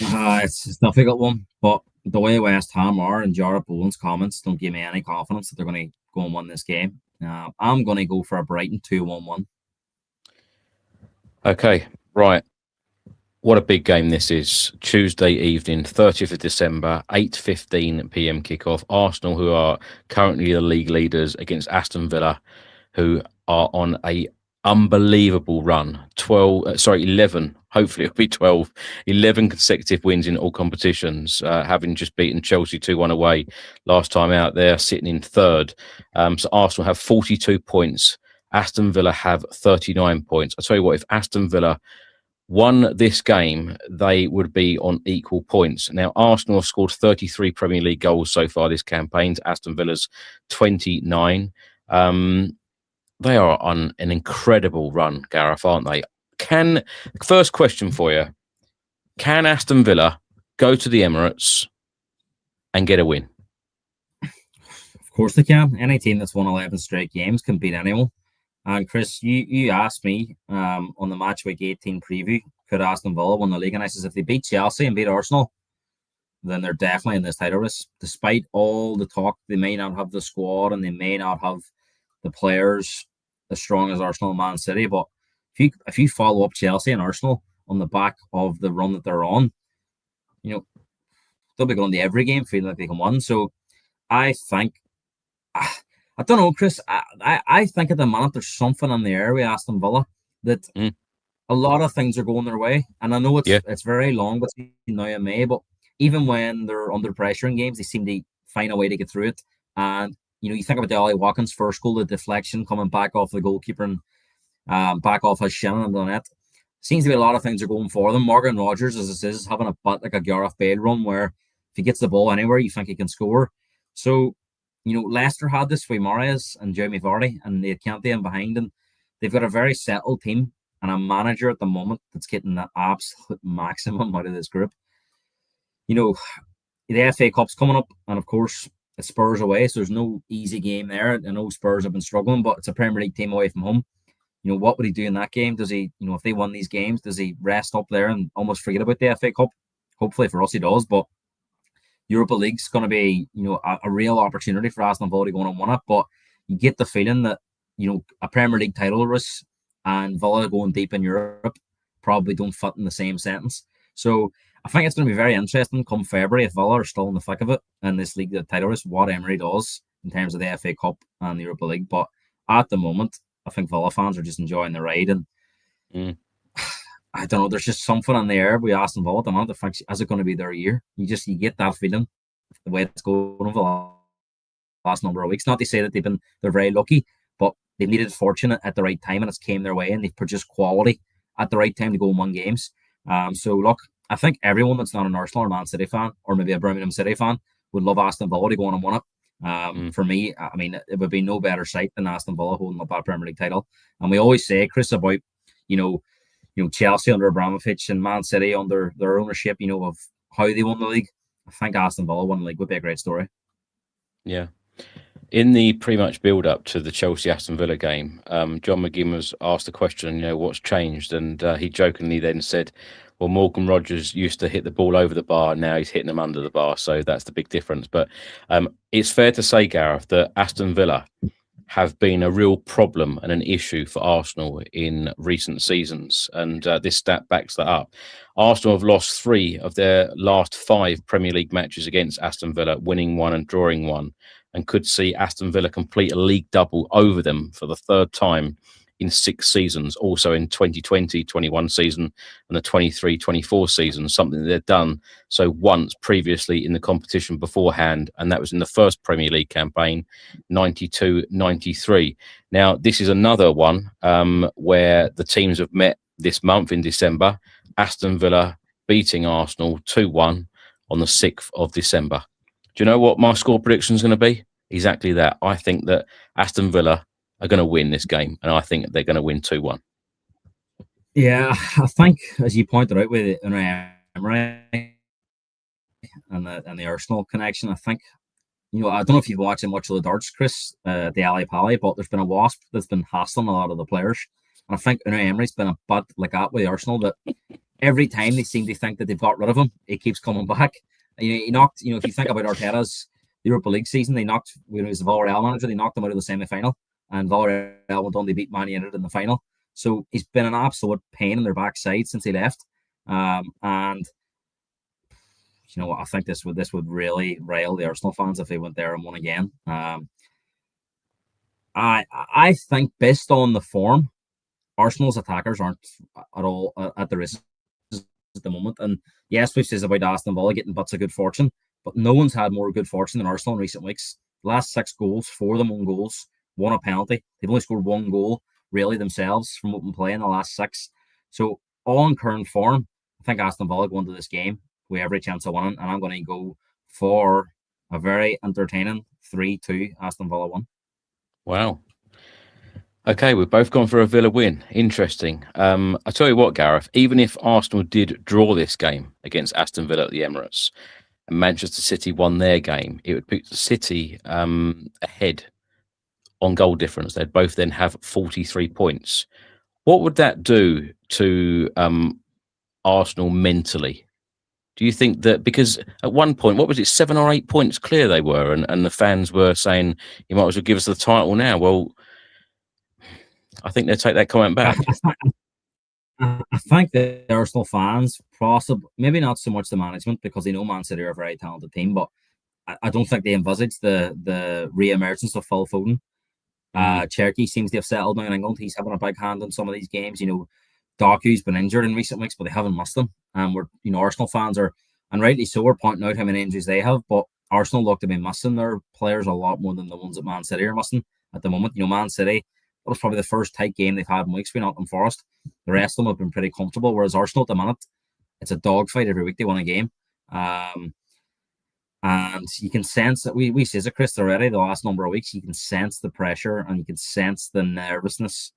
It's a difficult one, but the way West Ham are and Jarrett Bowen's comments don't give me any confidence that they're going to go and win this game. I'm going to go for a Brighton 2-1-1. Okay, right. What a big game this is. Tuesday evening, 30th of December, 8:15 p.m. kickoff. Arsenal, who are currently the league leaders, against Aston Villa, who are on a unbelievable run. 11. Hopefully it'll be 12. 11 consecutive wins in all competitions, having just beaten Chelsea 2-1 away last time out. They're sitting in third. So Arsenal have 42 points. Aston Villa have 39 points. I'll tell you what, if Aston Villa won this game, they would be on equal points. Now, Arsenal have scored 33 Premier League goals so far this campaign to Aston Villa's 29. They are on an incredible run, Gareth, aren't they? First question for you. Can Aston Villa go to the Emirates and get a win? Of course they can. Any team that's won 11 straight games can beat anyone. And Chris, you asked me on the Matchweek 18 preview, could Aston Villa win the league? And I says if they beat Chelsea and beat Arsenal, then they're definitely in this title race. Despite all the talk, they may not have the squad and they may not have the players as strong as Arsenal and Man City, but if you follow up Chelsea and Arsenal on the back of the run that they're on, they'll be going to every game feeling like they can win. So I think, I don't know, Chris. I think at the moment there's something in the air with Aston Villa that a lot of things are going their way, and I know it's very long between now and May, but even when they're under pressure in games, they seem to find a way to get through it. And you think about the Ollie Watkins first goal, the deflection coming back off the goalkeeper and back off his shin and the net. Seems to be a lot of things are going for them. Morgan Rogers, as it is, having a butt like a Gareth Bale run where if he gets the ball anywhere, you think he can score. So, Leicester had this with Mahrez and Jamie Vardy, and they had Kante in behind, and they've got a very settled team and a manager at the moment that's getting the absolute maximum out of this group. The FA Cup's coming up, and of course, it's Spurs away, so there's no easy game there. I know Spurs have been struggling, but it's a Premier League team away from home. What would he do in that game? Does he, if they won these games, does he rest up there and almost forget about the FA Cup? Hopefully for us he does, but Europa League's going to be, a real opportunity for Aston Villa to go on and win it. But you get the feeling that, a Premier League title race and Villa going deep in Europe probably don't fit in the same sentence. So I think it's going to be very interesting come February if Villa are still in the thick of it in this league, the title race, what Emery does in terms of the FA Cup and the Europa League. But at the moment, I think Villa fans are just enjoying the ride, and I don't know. There's just something in the air with Aston Villa at the moment. I think is it going to be their year? You get that feeling the way it's going over the last number of weeks. Not to say that they're very lucky, but they've needed fortune at the right time, and it's came their way, and they've produced quality at the right time to go and win games. So look, I think everyone that's not an Arsenal or Man City fan, or maybe a Birmingham City fan, would love Aston Villa to go on and win it. For me, I mean, it would be no better sight than Aston Villa holding up that Premier League title. And we always say, Chris, about Chelsea under Abramovich and Man City under their ownership, of how they won the league. I think Aston Villa won the league would be a great story. Yeah. In the pre-match build-up to the Chelsea-Aston Villa game, John McGuinness asked the question, what's changed? And he jokingly then said, well, Morgan Rogers used to hit the ball over the bar. Now he's hitting them under the bar. So that's the big difference. But it's fair to say, Gareth, that Aston Villa have been a real problem and an issue for Arsenal in recent seasons. And this stat backs that up. Arsenal have lost 3 of their last 5 Premier League matches against Aston Villa, winning 1 and drawing 1, and could see Aston Villa complete a league double over them for the 3rd time in 6 seasons, also in 2020-21 season and the 23-24 season, something that they'd done so once previously in the competition beforehand, and that was in the first Premier League campaign, 92-93. Now, this is another one where the teams have met this month in December, Aston Villa beating Arsenal 2-1 on the 6th of December. Do you know what my score prediction is going to be? Exactly that. I think that Aston Villa are going to win this game, and I think they're going to win 2-1. Yeah, I think, as you pointed out with Emery and the Arsenal connection, I think, I don't know if you've watched much of the darts, Chris, the Ali Pally, but there's been a wasp that's been hassling a lot of the players. And I think Emery's been a butt like that with Arsenal, that every time they seem to think that they've got rid of him, he keeps coming back. He knocked, if you think about Arteta's Europa League season, they knocked, when he was the Villarreal manager, they knocked him out of the semi-final. And Villarreal went on to beat Man United in the final. So he's been an absolute pain in their backside since he left. And I think this would really rile the Arsenal fans if they went there and won again. I think based on the form, Arsenal's attackers aren't at all at the races at the moment. And yes, we've said about Aston Villa getting butts of good fortune, but no one's had more good fortune than Arsenal in recent weeks. Last 6 goals, 4 of them own goals. 1 a penalty. They've only scored 1 goal, really, themselves from open play in the last 6. So, all in current form, I think Aston Villa go into this game with every chance of winning, and I'm going to go for a very entertaining 3-2 Aston Villa 1. Wow. Okay, we've both gone for a Villa win. Interesting. I tell you what, Gareth, even if Arsenal did draw this game against Aston Villa at the Emirates and Manchester City won their game, it would put the City ahead on goal difference. They'd both then have 43 points. What would that do to Arsenal mentally? Do you think that, because at one point, what was it, 7 or 8 points clear they were, and the fans were saying, you might as well give us the title now. Well, I think they'll take that comment back. I think the Arsenal fans, possibly, maybe not so much the management, because they know Man City are a very talented team, but I don't think they envisage the re-emergence of Phil Foden. Cherky seems to have settled now in England. He's having a big hand in some of these games. Doku's been injured in recent weeks, but they haven't missed him. And Arsenal fans are, and rightly so, are pointing out how many injuries they have. But Arsenal look to be missing their players a lot more than the ones that Man City are missing at the moment. Man City, that was probably the first tight game they've had in weeks. We're not in Forest. The rest of them have been pretty comfortable. Whereas Arsenal at the minute, it's a dogfight every week. They win a game. And you can sense that we said it, Chris, already the last number of weeks. You can sense the pressure and you can sense the nervousness.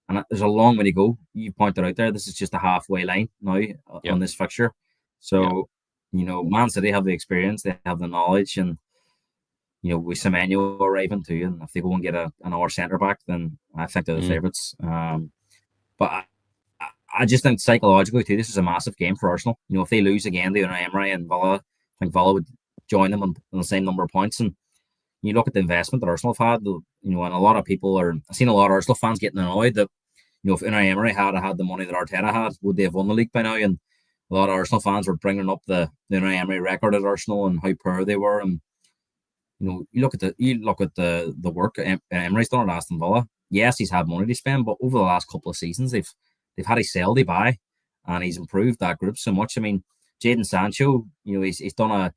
And there's a long way to go. You pointed out there, this is just a halfway line now on this fixture. So, Man City have the experience, they have the knowledge, and with Semenyo arriving too, and if they go and get another centre back, then I think they're the favourites. But I just think psychologically too, this is a massive game for Arsenal. If they lose again to Unai Emery and Villa, I think Villa would join them on the same number of points. And you look at the investment that Arsenal have had, and a lot of people I've seen a lot of Arsenal fans getting annoyed that, if Unai Emery had the money that Arteta had, would they have won the league by now? And a lot of Arsenal fans were bringing up the Unai Emery record at Arsenal and how poor they were. And you look at the work Emery's done at Aston Villa. Yes, he's had money to spend, but over the last couple of seasons, they've had a sell to buy, and he's improved that group so much. I mean, Jadon Sancho, he's done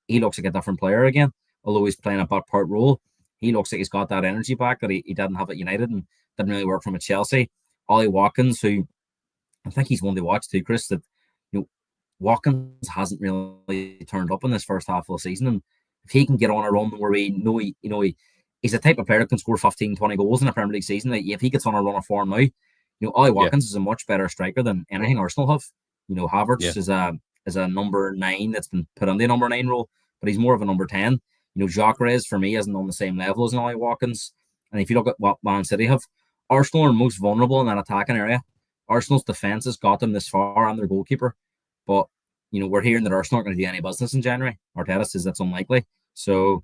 he looks like a different player again. Although he's playing a part role, he looks like he's got that energy back that he didn't have at United and didn't really work from at Chelsea. Ollie Watkins, who I think he's one to watch too, Chris, that Watkins hasn't really turned up in this first half of the season. And if he can get on a run where we know he's the type of player that can score 15, 20 goals in a Premier League season. Like, if he gets on a run of form now, Ollie Watkins is a much better striker than anything Arsenal have. Havertz is a number 9 that's been put on the number 9 role, but he's more of a number 10. Gyökeres for me isn't on the same level as Ollie Watkins. And if you look at what Man City have, Arsenal are most vulnerable in that attacking area. Arsenal's defence has got them this far and their goalkeeper. But, we're hearing that Arsenal aren't going to do any business in January. Arteta says that's unlikely. So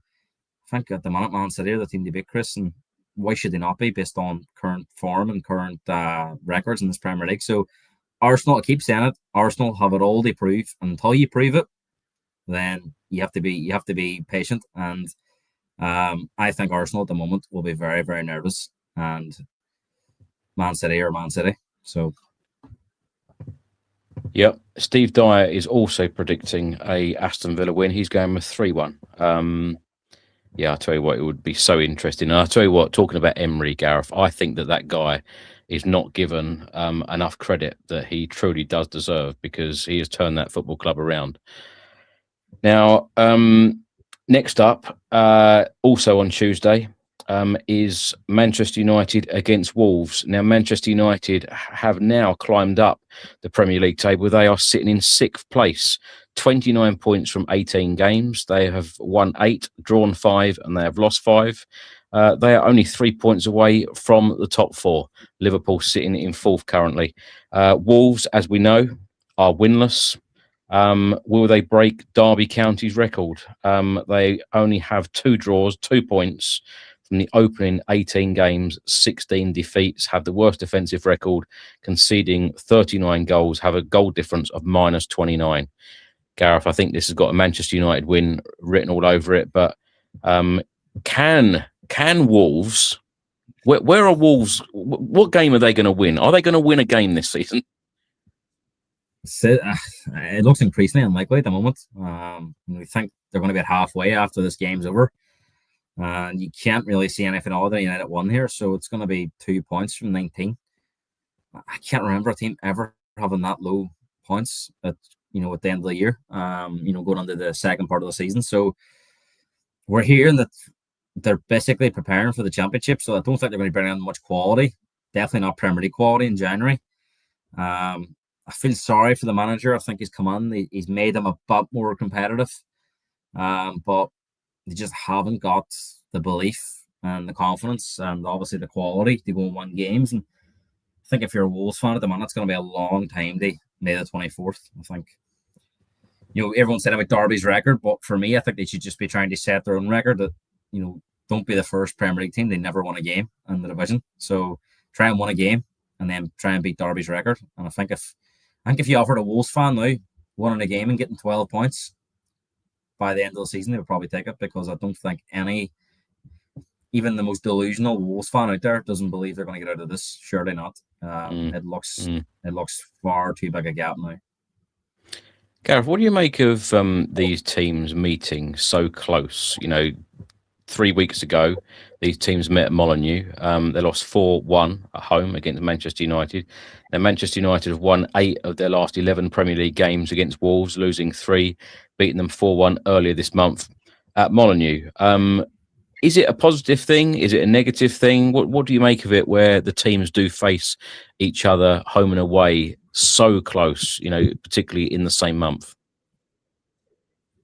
I think at the minute, Man City are the team to beat, Chris. And why should they not be based on current form and current records in this Premier League? So Arsenal, I keep saying it, Arsenal have it all to prove. And until you prove it, then you have to be patient. And I think Arsenal at the moment will be very, very nervous. And Man City or Man City. So, yep. Steve Dyer is also predicting a Aston Villa win. He's going with 3-1. I'll tell you what, it would be so interesting. And I'll tell you what, talking about Emery, Gareth, I think that guy is not given enough credit that he truly does deserve, because he has turned that football club around. Now, next up, also on Tuesday, is Manchester United against Wolves. Now, Manchester United have now climbed up the Premier League table. They are sitting in 6th place, 29 points from 18 games. They have won 8, drawn 5, and they have lost 5. They are only 3 points away from the top 4. Liverpool sitting in 4th currently. Wolves, as we know, are winless. Will they break Derby County's record? They only have 2 draws, 2 points from the opening 18 games, 16 defeats, have the worst defensive record, conceding 39 goals, have a goal difference of -29. Gareth, I think this has got a Manchester United win written all over it, but can Wolves, where are Wolves, what game are they going to win? Are they going to win a game this season? So, it looks increasingly unlikely at the moment. We think they're going to be at halfway after this game's over. And you can't really see anything other than United won here, so it's going to be 2 points from 19. I can't remember a team ever having that low points at the end of the year. Going into the second part of the season. So we're hearing that they're basically preparing for the championship. So I don't think they're going to bring in much quality. Definitely not Premier League quality in January. I feel sorry for the manager. I think he's come on. He's made them a bit more competitive. But they just haven't got the belief and the confidence and obviously the quality to go and win games. And I think if you're a Wolves fan at the moment, it's going to be a long time to May the 24th. I think, everyone's saying about Derby's record, but for me, I think they should just be trying to set their own record that, don't be the first Premier League team. They never won a game in the division. So try and win a game and then try and beat Derby's record. And I think if you offered a Wolves fan now winning a game and getting 12 points by the end of the season, they would probably take it, because I don't think even the most delusional Wolves fan out there doesn't believe they're going to get out of this. Surely not. It looks far too big a gap now. Gareth, what do you make of these teams meeting so close? 3 weeks ago, these teams met at Molineux. They lost 4-1 at home against Manchester United. Now, Manchester United have won 8 of their last 11 Premier League games against Wolves, losing 3, beating them 4-1 earlier this month at Molineux. Is it a positive thing? Is it a negative thing? What do you make of it, where the teams do face each other home and away so close, particularly in the same month?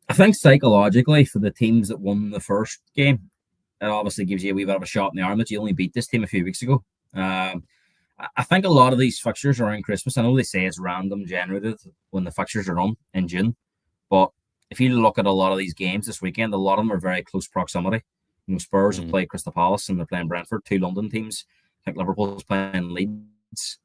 I think psychologically, for the teams that won the first game, it obviously gives you a wee bit of a shot in the arm that you only beat this team a few weeks ago. I think a lot of these fixtures around Christmas, I know they say it's random generated when the fixtures are on in June, but if you look at a lot of these games this weekend, a lot of them are very close proximity. Spurs have played Crystal Palace and they're playing Brentford, 2 London teams. I think Liverpool's playing Leeds.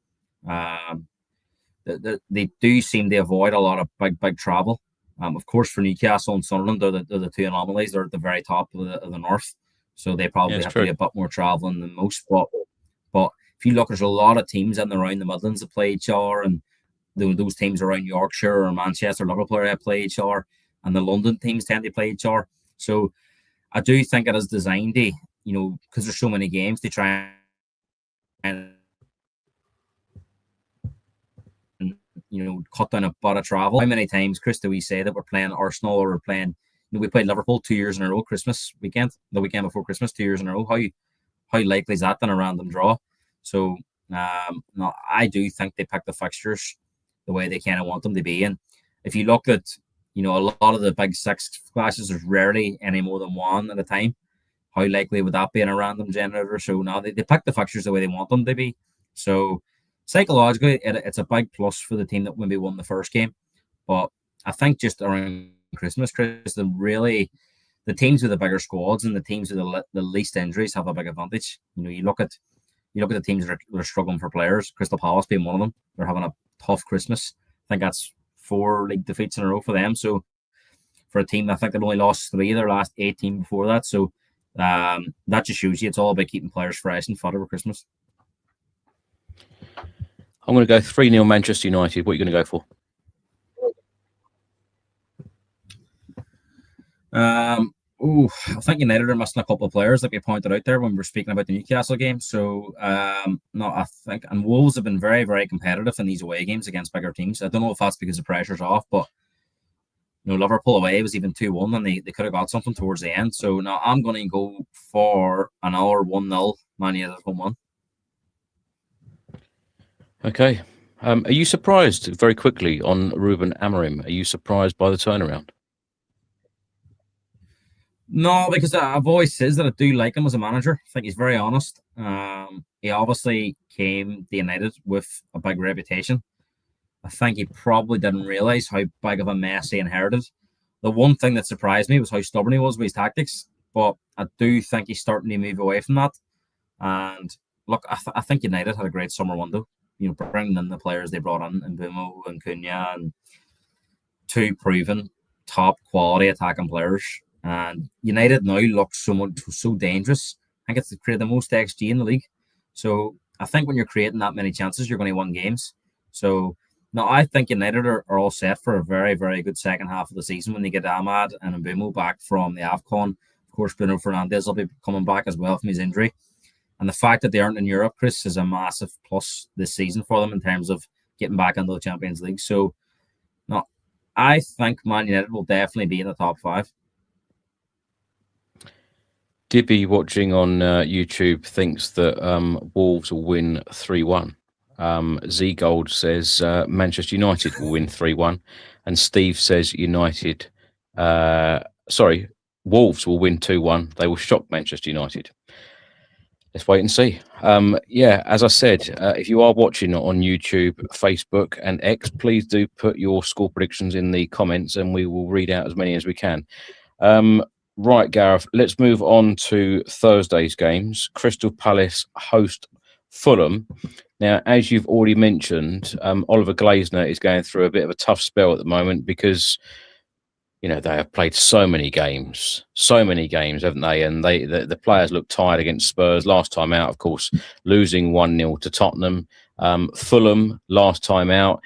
They do seem to avoid a lot of big travel. Of course, for Newcastle and Sunderland, they're the 2 anomalies. They're at the very top of the north, so they probably have to do a bit more travelling than most. But if you look, there's a lot of teams in and around the Midlands that play each other, and those teams around Yorkshire or Manchester, Liverpool play each other, and the London teams tend to play each other. So I do think it is designed to, because there's so many games, to try and cut down a bit of travel. How many times, Chris, do we say that we're playing Arsenal or we're playing, we played Liverpool 2 years in a row, Christmas weekend, the weekend before Christmas, 2 years in a row. How likely is that than a random draw? So, no, I do think they pick the fixtures the way they kind of want them to be. And if you look at, a lot of the big 6 clashes, there's rarely any more than one at a time. How likely would that be in a random generator? So now they pick the fixtures the way they want them to be. So psychologically, it's a big plus for the team that maybe won the first game. But I think just around Christmas, Chris, the teams with the bigger squads and the teams with the least injuries have a big advantage. You look at the teams that are struggling for players. Crystal Palace being one of them. They're having a tough Christmas. I think that's 4 league defeats in a row for them. So for a team, I think they've only lost 3 of their last 18 before that. So that just shows you it's all about keeping players fresh and fit over Christmas. I'm going to go 3-0 Manchester United. What are you going to go for? I think United are missing a couple of players, like we pointed out there when we were speaking about the Newcastle game. So, and Wolves have been very, very competitive in these away games against bigger teams. I don't know if that's because the pressure's off, but Liverpool away was even 2-1 and they could have got something towards the end. So now I'm going to go for another 1-0 Man United home run. Okay. Are you surprised, very quickly, on Ruben Amorim? Are you surprised by the turnaround? No, because I've always said that I do like him as a manager. I think he's very honest. He obviously came to United with a big reputation. I think he probably didn't realise how big of a mess he inherited. The one thing that surprised me was how stubborn he was with his tactics. But I do think he's starting to move away from that. And look, I think United had a great summer window. Bringing in the players they brought in Mbeumo and Cunha, and 2 proven top quality attacking players. And United now look so dangerous. I think it's created the most XG in the league. So I think when you're creating that many chances, you're going to win games. So no, I think United are all set for a very, very good second half of the season when they get Ahmad and Mbeumo back from the AFCON. Of course, Bruno Fernandes will be coming back as well from his injury. And the fact that they aren't in Europe, Chris, is a massive plus this season for them in terms of getting back into the Champions League. So, no, I think Man United will definitely be in the top 5. Dibby, watching on YouTube, thinks that Wolves will win 3-1. Z Gold says Manchester United will win 3-1. And Steve says Wolves will win 2-1. They will shock Manchester United. Let's wait and see. As I said, if you are watching on YouTube, Facebook and X, please do put your score predictions in the comments and we will read out as many as we can. Right, Gareth, let's move on to Thursday's games. Crystal Palace host Fulham. Now, as you've already mentioned, Oliver Glasner is going through a bit of a tough spell at the moment because, you know, they have played so many games, haven't they? And the players look tired against Spurs last time out, of course, losing 1-0 to Tottenham. Fulham last time out,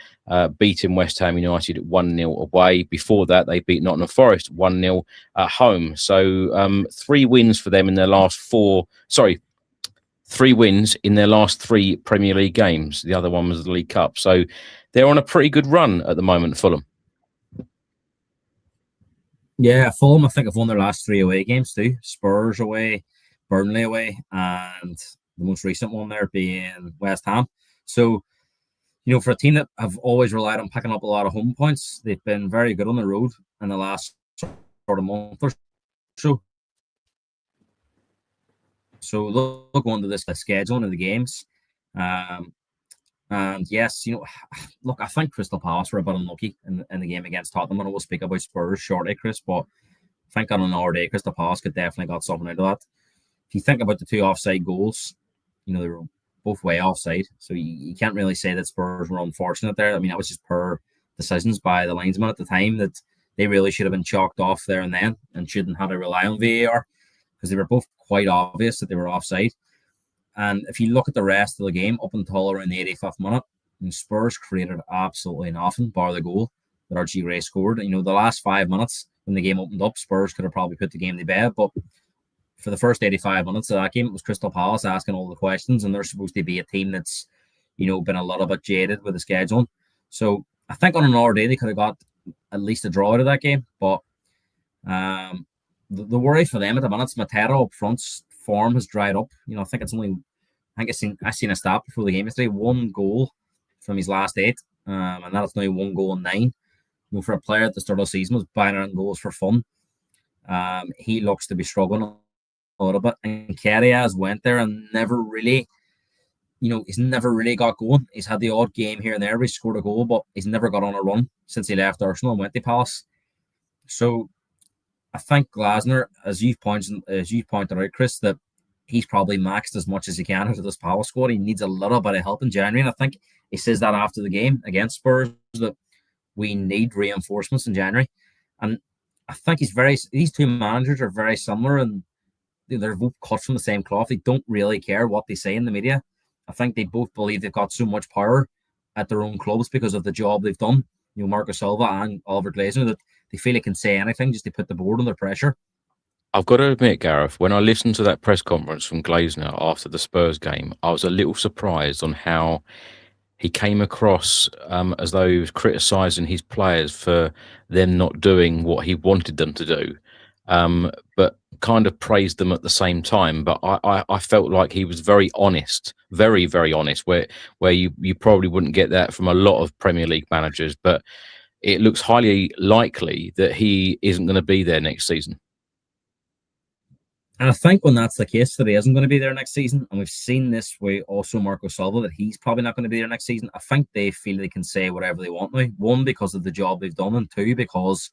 beating West Ham United 1-0 away. Before that, they beat Nottingham Forest 1-0 at home. So 3 wins for them in their last 3 wins in their last 3 Premier League games. The other one was the League Cup. So they're on a pretty good run at the moment, Fulham. Yeah, Fulham, I think, have won their last 3 away games too. Spurs away, Burnley away, and the most recent one there being West Ham. So, you know, for a team that have always relied on picking up a lot of home points, they've been very good on the road in the last sort of month or so. So look on to this scheduling of the games. And yes, you know, look, I think Crystal Palace were a bit unlucky in the game against Tottenham, and I will speak about Spurs shortly, Chris, but I think on another day, Crystal Palace could definitely got something out of that. If you think about the 2 offside goals, you know, they were both way offside, so you can't really say that Spurs were unfortunate there. I mean, that was just per decisions by the linesman at the time that they really should have been chalked off there and then and shouldn't have to rely on VAR because they were both quite obvious that they were offside. And if you look at the rest of the game up until around the 85th minute, Spurs created absolutely nothing bar the goal that Archie Gray scored. You know, the last 5 minutes when the game opened up, Spurs could have probably put the game to bed. But for the first 85 minutes of that game, it was Crystal Palace asking all the questions, and they're supposed to be a team that's, you know, been a little bit jaded with the scheduling. So I think on another day they could have got at least a draw out of that game. But the worry for them at the minute is Matera up front's form has dried up. You know, I think I seen a stat before the game yesterday, 1 goal from his last 8, and that's now 1 goal in 9. You know, for a player at the start of the season was buying out goals for fun. He looks to be struggling a little bit, and Karius went there and never really, you know, he's never really got going. He's had the odd game here and there where he scored a goal, but he's never got on a run since he left Arsenal and went to Palace. So I think Glasner, as you've pointed out, Chris, that he's probably maxed as much as he can out of this Palace squad. He needs a little bit of help in January, and I think he says that after the game against Spurs that we need reinforcements in January. And I think these 2 managers are very similar, and they're both cut from the same cloth. They don't really care what they say in the media. I think they both believe they've got so much power at their own clubs because of the job they've done. You know, Marco Silva and Oliver Glasner, that they feel they can say anything just to put the board under pressure. I've got to admit, Gareth, when I listened to that press conference from Glasner after the Spurs game, I was a little surprised on how he came across as though he was criticising his players for them not doing what he wanted them to do, but kind of praised them at the same time. But I felt like he was very honest, very, very honest, where you probably wouldn't get that from a lot of Premier League managers. But it looks highly likely that he isn't going to be there next season. And I think when that's the case, that he isn't going to be there next season, and we've seen this with also Marco Silva, that he's probably not going to be there next season, I think they feel they can say whatever they want now. 1, because of the job they've done, and 2, because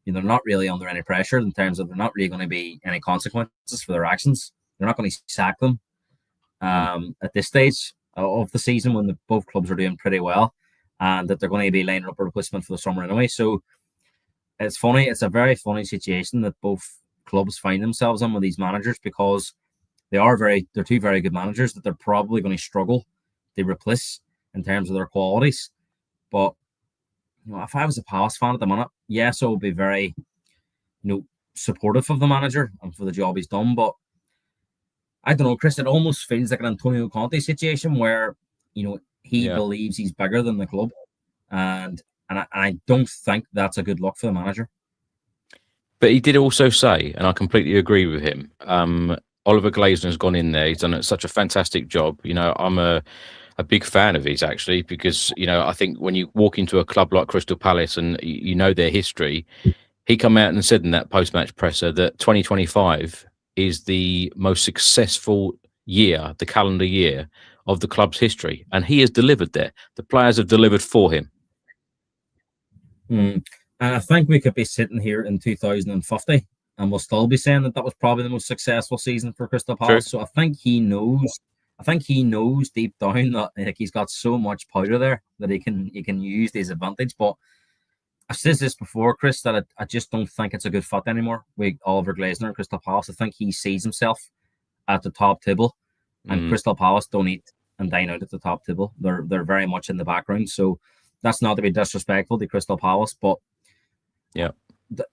they're not really under any pressure in terms of they're not really going to be any consequences for their actions. They're not going to sack them at this stage of the season when both clubs are doing pretty well, and that they're going to be lining up a replacement for the summer anyway. So it's funny. It's a very funny situation that both clubs find themselves in with these managers, because they're 2 very good managers that they're probably going to struggle to replace in terms of their qualities. But you know, if I was a Palace fan at the minute, yes, I would be very, you know, supportive of the manager and for the job he's done. But I don't know, Chris, it almost feels like an Antonio Conte situation where, you know, he believes he's bigger than the club, and I don't think that's a good look for the manager. But he did also say, and I completely agree with him, Oliver Glasner has gone in there. He's done such a fantastic job. You know, I'm a big fan of his, actually, because, you know, I think when you walk into a club like Crystal Palace and you know their history, he come out and said in that post-match presser that 2025 is the most successful year, the calendar year of the club's history. And he has delivered there. The players have delivered for him. And I think we could be sitting here in 2050 and we'll still be saying that was probably the most successful season for Crystal Palace. True. So I think he knows I think he knows deep down that he's got so much powder there that he can use his advantage. But I've said this before, Chris, that I just don't think it's a good fit anymore with Oliver Glasner and Crystal Palace. I think he sees himself at the top table, and Crystal Palace don't eat and dine out at the top table. They're very much in the background. So that's not to be disrespectful to Crystal Palace, but yeah,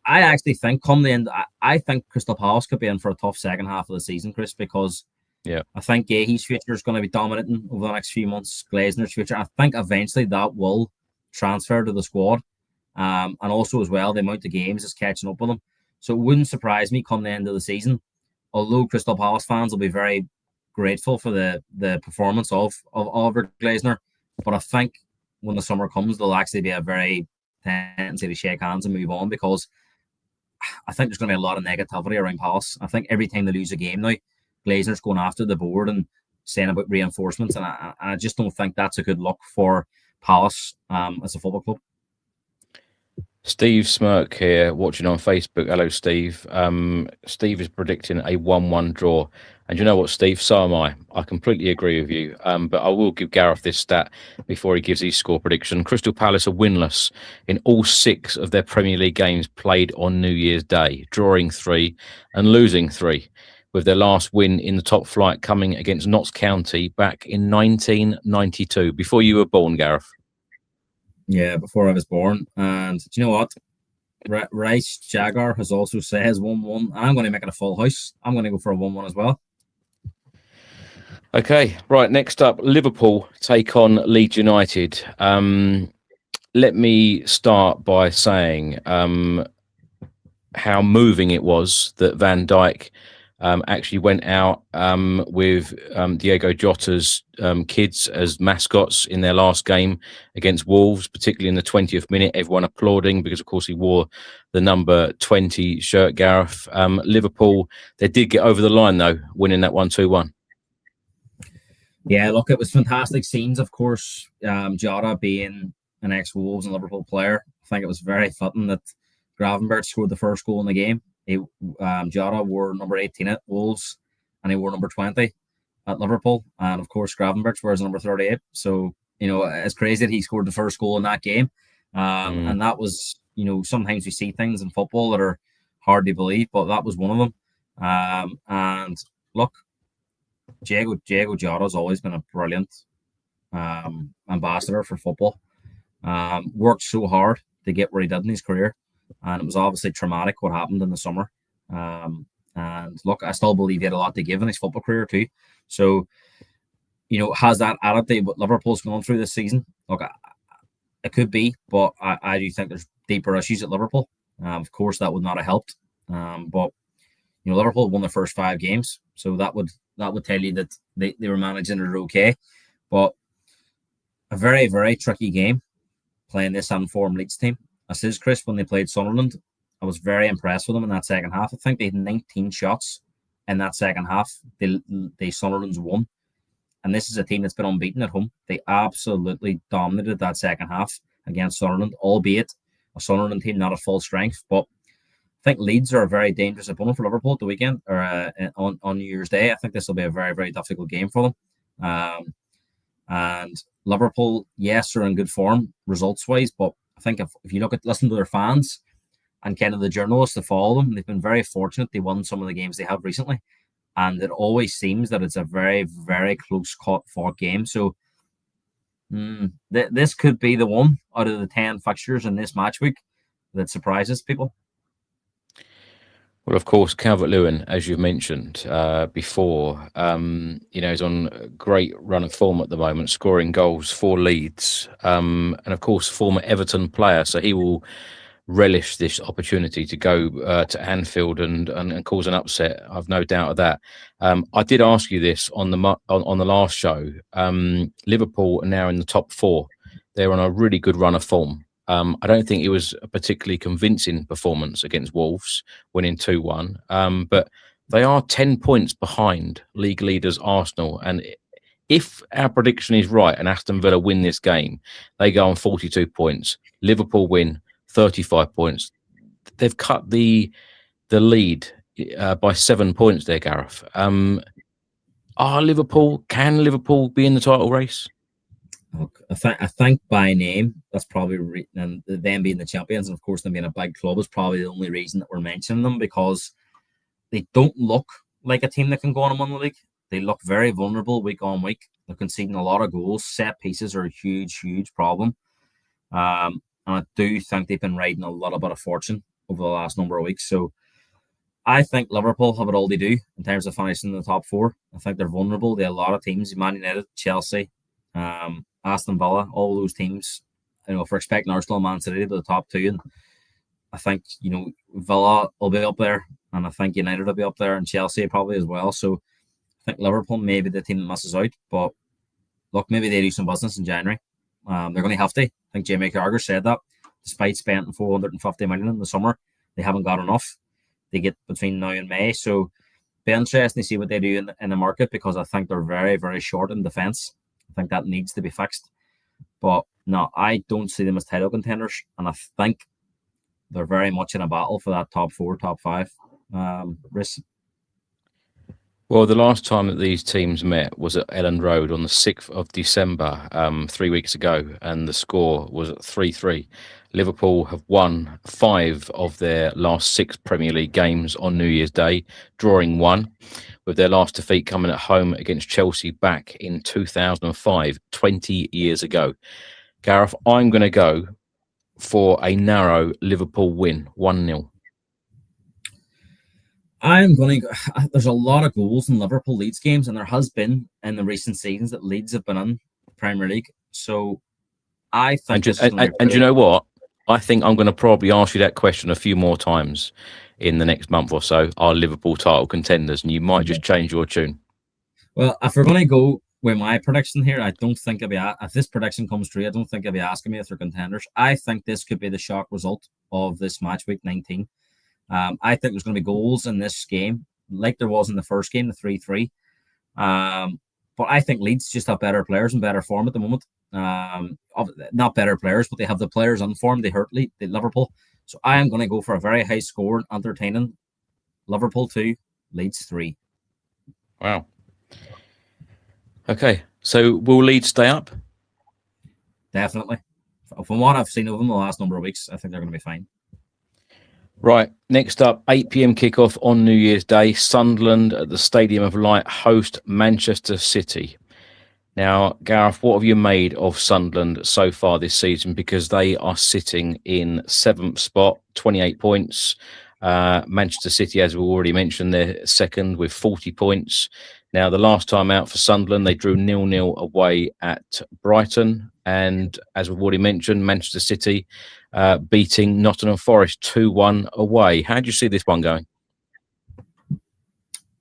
I actually think come the end, I think Crystal Palace could be in for a tough second half of the season, Chris, because I think Gahey's future is going to be dominating over the next few months. Glasner's future, I think eventually that will transfer to the squad. And also as well, the amount of games is catching up with them. So it wouldn't surprise me come the end of the season, although Crystal Palace fans will be very grateful for the performance of Oliver Glasner. But I think when the summer comes, there'll actually be a very tendency to shake hands and move on, because I think there's going to be a lot of negativity around Palace. I think every time they lose a game now, Glasner's going after the board and saying about reinforcements, and I just don't think that's a good look for Palace as a football club. Steve Smirk here, watching on Facebook. Hello, Steve. Steve is predicting a 1-1 draw. And you know what, Steve? So am I. I completely agree with you. But I will give Gareth this stat before he gives his score prediction. Crystal Palace are winless in all 6 of their Premier League games played on New Year's Day, drawing 3 and losing 3, with their last win in the top flight coming against Notts County back in 1992, before you were born, Gareth. Yeah, before I was born. And do you know what? Rice Jaguar has also says 1-1. I'm going to make it a full house. I'm going to go for a 1-1 as well. Okay, right. Next up, Liverpool take on Leeds United. Let me start by saying how moving it was that Van Dijk actually went out with Diego Jota's kids as mascots in their last game against Wolves, particularly in the 20th minute. Everyone applauding because, of course, he wore the number 20 shirt, Gareth. Liverpool, they did get over the line, though, winning that 1-2-1. Yeah, look, it was fantastic scenes, of course. Jota being an ex-Wolves and Liverpool player, I think it was very fitting that Gravenberch scored the first goal in the game. Jota wore number 18 at Wolves, and he wore number 20 at Liverpool. And of course, Gravenberch wears number 38. So, you know, it's crazy that he scored the first goal in that game. And that was, you know, sometimes we see things in football that are hard to believe, but that was one of them. And look, Diego Jota has always been a brilliant ambassador for football. Worked so hard to get where he did in his career. And it was obviously traumatic what happened in the summer. And look, I still believe he had a lot to give in his football career too. So, you know, has that added to what Liverpool's gone through this season? Look, it could be, but I do think there's deeper issues at Liverpool. Of course, that would not have helped. But, you know, Liverpool won their first 5 games. So that would tell you that they were managing it okay. But a very, very tricky game playing this unformed Leeds team. As is, Chris, when they played Sunderland, I was very impressed with them in that second half. I think they had 19 shots in that second half. They Sunderland's won. And this is a team that's been unbeaten at home. They absolutely dominated that second half against Sunderland, albeit a Sunderland team not at full strength. But I think Leeds are a very dangerous opponent for Liverpool at the weekend, or on New Year's Day. I think this will be a very, very difficult game for them. And Liverpool, yes, are in good form results-wise, but I think if you listen to their fans and kind of the journalists that follow them, they've been very fortunate. They won some of the games they have recently. And it always seems that it's a very, very close fought game. So this could be the one out of the 10 fixtures in this match week that surprises people. Well, of course, Calvert-Lewin, as you've mentioned before, you know, is on a great run of form at the moment, scoring goals for Leeds. And, of course, former Everton player, so he will relish this opportunity to go to Anfield and cause an upset. I've no doubt of that. I did ask you this on the last show. Liverpool are now in the top 4. They're on a really good run of form. I don't think it was a particularly convincing performance against Wolves, winning 2-1. But they are 10 points behind league leaders Arsenal. And if our prediction is right and Aston Villa win this game, they go on 42 points. Liverpool win 35 points. They've cut the lead by 7 points there, Gareth. Can Liverpool be in the title race? I think by name, that's probably and them being the champions, and of course them being a big club is probably the only reason that we're mentioning them, because they don't look like a team that can go on and win the league. They look very vulnerable week on week. They're conceding a lot of goals. Set pieces are a huge problem. And I do think they've been riding a little bit of fortune over the last number of weeks. So I think Liverpool have it all they do in terms of finishing in the top four. I think they're vulnerable. They have a lot of teams, Man United, Chelsea, Aston Villa, all those teams. If we're expecting Arsenal and Man City to be the top two, and I think Villa will be up there, and I think United will be up there, and Chelsea probably as well. So I think Liverpool may be the team that misses out, but look, maybe they do some business in January. They're going to have to. I think Jamie Carragher said that. Despite spending 450 million in the summer, they haven't got enough. They get between now and May, so be interesting to see what they do in the market, because I think they're very short in defence. I think that needs to be fixed. But no, I don't see them as title contenders, and I think they're very much in a battle for that top four, top five race. Well, the last time that these teams met was at Ellen Road on the 6th of December, 3 weeks ago, and the score was at 3-3. Liverpool have won 5 of their last 6 Premier League games on New Year's Day, drawing 1, with their last defeat coming at home against Chelsea back in 2005, 20 years ago. Gareth, I'm going to go for a narrow Liverpool win, 1-0. I'm going to go. There's a lot of goals in Liverpool Leeds games, and there has been in the recent seasons that Leeds have been in Premier League. So I think. And you know what? I think I'm going to probably ask you that question a few more times in the next month or so. Are Liverpool title contenders? And you might just change your tune. Well, if we're going to go with my prediction here, I don't think if this prediction comes true, I don't think I'll be asking me if they're contenders. I think this could be the shock result of this match week 19. I think there's going to be goals in this game, like there was in the first game, the 3-3. But I think Leeds just have better players and better form at the moment. Not better players, but they have the players in form. They hurt Liverpool. So I am going to go for a very high score, entertaining. Liverpool 2, Leeds 3. Wow. Okay, so will Leeds stay up? Definitely. From what I've seen of them the last number of weeks, I think they're going to be fine. Right, next up, 8 p.m. kickoff on New Year's Day. Sunderland at the Stadium of Light host Manchester City. Now, Gareth, what have you made of Sunderland so far this season? Because they are sitting in 7th spot, 28 points. Manchester City, as we already mentioned, they're second with 40 points. Now, the last time out for Sunderland, they drew 0-0 away at Brighton. And as we've already mentioned, Manchester City beating Nottingham Forest 2-1 away. How do you see this one going?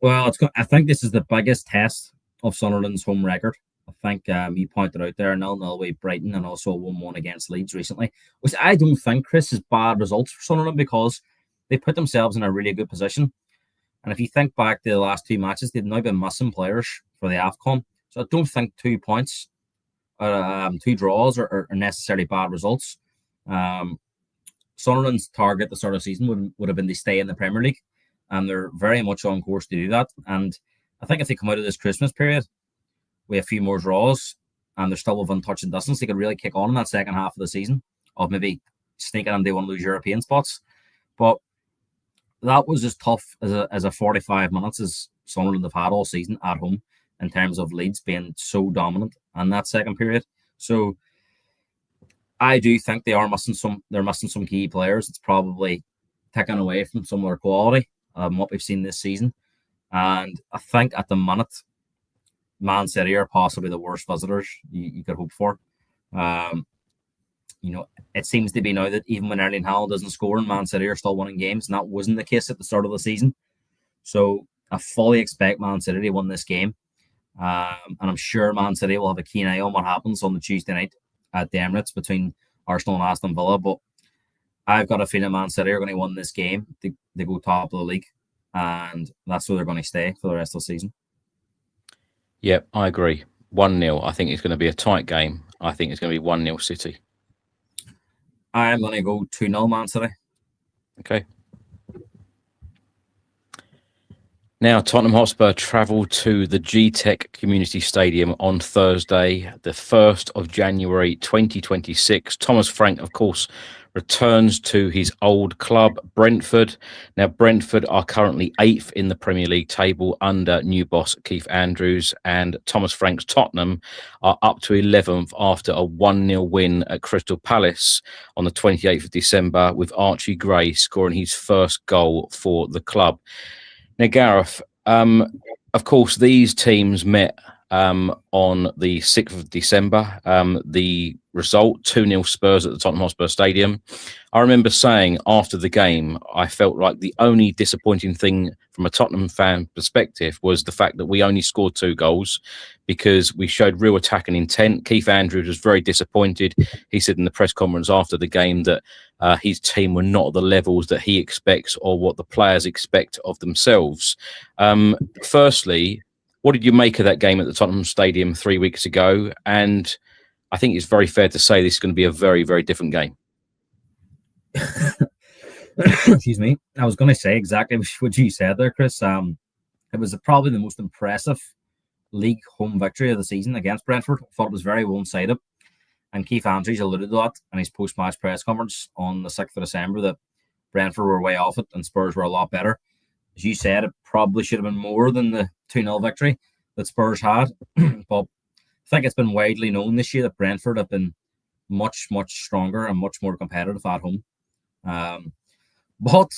Well, I think this is the biggest test of Sunderland's home record. I think you pointed out there 0-0 away Brighton and also 1-1 against Leeds recently, which I don't think, Chris, is bad results for Sunderland, because they put themselves in a really good position. And if you think back to the last 2 matches, they've now been missing players for the AFCON. So I don't think 2 points, 2 draws are necessarily bad results. Sunderland's target at the start of the season would have been to stay in the Premier League, and they're very much on course to do that. And I think if they come out of this Christmas period with a few more draws and they're still within touch and distance, they could really kick on in that second half of the season of maybe sneaking into one of those European spots. But that was as tough as a 45 minutes as Sunderland have had all season at home, in terms of Leeds being so dominant in that second period. So I do think they're missing some key players. It's probably taken away from some of their quality, what we've seen this season. And I think at the minute, Man City are possibly the worst visitors you could hope for. It seems to be now that even when Erling Haaland doesn't score, and Man City are still winning games, and that wasn't the case at the start of the season. So I fully expect Man City to win this game. And I'm sure Man City will have a keen eye on what happens on the Tuesday night at the Emirates between Arsenal and Aston Villa. But I've got a feeling Man City are going to win this game. They go top of the league, and that's where they're going to stay for the rest of the season. Yep, I agree. 1-0. I think it's going to be a tight game. I think it's going to be 1-0 City. I'm going to go 2-0 Man City. Okay. Now, Tottenham Hotspur travel to the G-Tech Community Stadium on Thursday, the 1st of January 2026. Thomas Frank, of course, returns to his old club, Brentford. Now, Brentford are currently 8th in the Premier League table under new boss Keith Andrews, and Thomas Frank's Tottenham are up to 11th after a 1-0 win at Crystal Palace on the 28th of December, with Archie Gray scoring his first goal for the club. Now, Gareth, of course, these teams met on the 6th of December. The result, 2-0 Spurs at the Tottenham Hotspur Stadium. I remember saying after the game, I felt like the only disappointing thing from a Tottenham fan perspective was the fact that we only scored 2 goals, because we showed real attacking intent. Keith Andrews was very disappointed. He said in the press conference after the game that his team were not at the levels that he expects or what the players expect of themselves. Firstly, what did you make of that game at the Tottenham Stadium 3 weeks ago? And I think it's very fair to say this is going to be a very, very different game. Excuse me. I was going to say exactly what you said there, Chris. It was probably the most impressive league home victory of the season against Brentford. I thought it was very one-sided. And Keith Andrews alluded to that in his post-match press conference on the 6th of December, that Brentford were way off it and Spurs were a lot better. As you said, it probably should have been more than the 2-0 victory that Spurs had. But I think it's been widely known this year that Brentford have been much, much stronger and much more competitive at home. But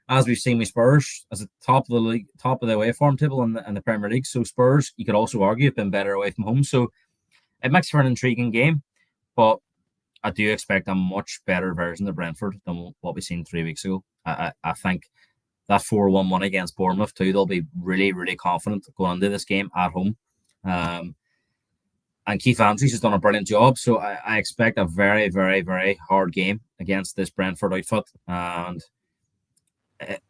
as we've seen with Spurs, as the top of the league, top of the away form table in the Premier League, so Spurs, you could also argue, have been better away from home. So it makes for an intriguing game. But I do expect a much better version of Brentford than what we've seen 3 weeks ago. I think that 4-1 win against Bournemouth too, they'll be really, really confident going into this game at home. And Keith Andrews has done a brilliant job. So I expect a very, very, very hard game against this Brentford outfit. And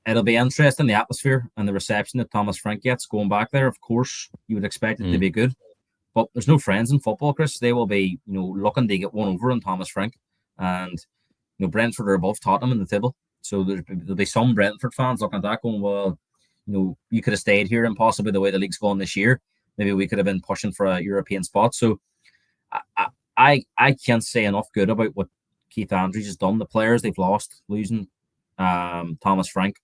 it'll be interesting, the atmosphere and the reception that Thomas Frank gets going back there. Of course, you would expect it to be good. But there's no friends in football, Chris. They will be, looking to get one over on Thomas Frank. And, Brentford are above Tottenham in the table. So there'll be some Brentford fans looking at that going, well, you could have stayed here, and possibly the way the league's gone this year, maybe we could have been pushing for a European spot. So I can't say enough good about what Keith Andrews has done. The players they've lost, losing Thomas Frank,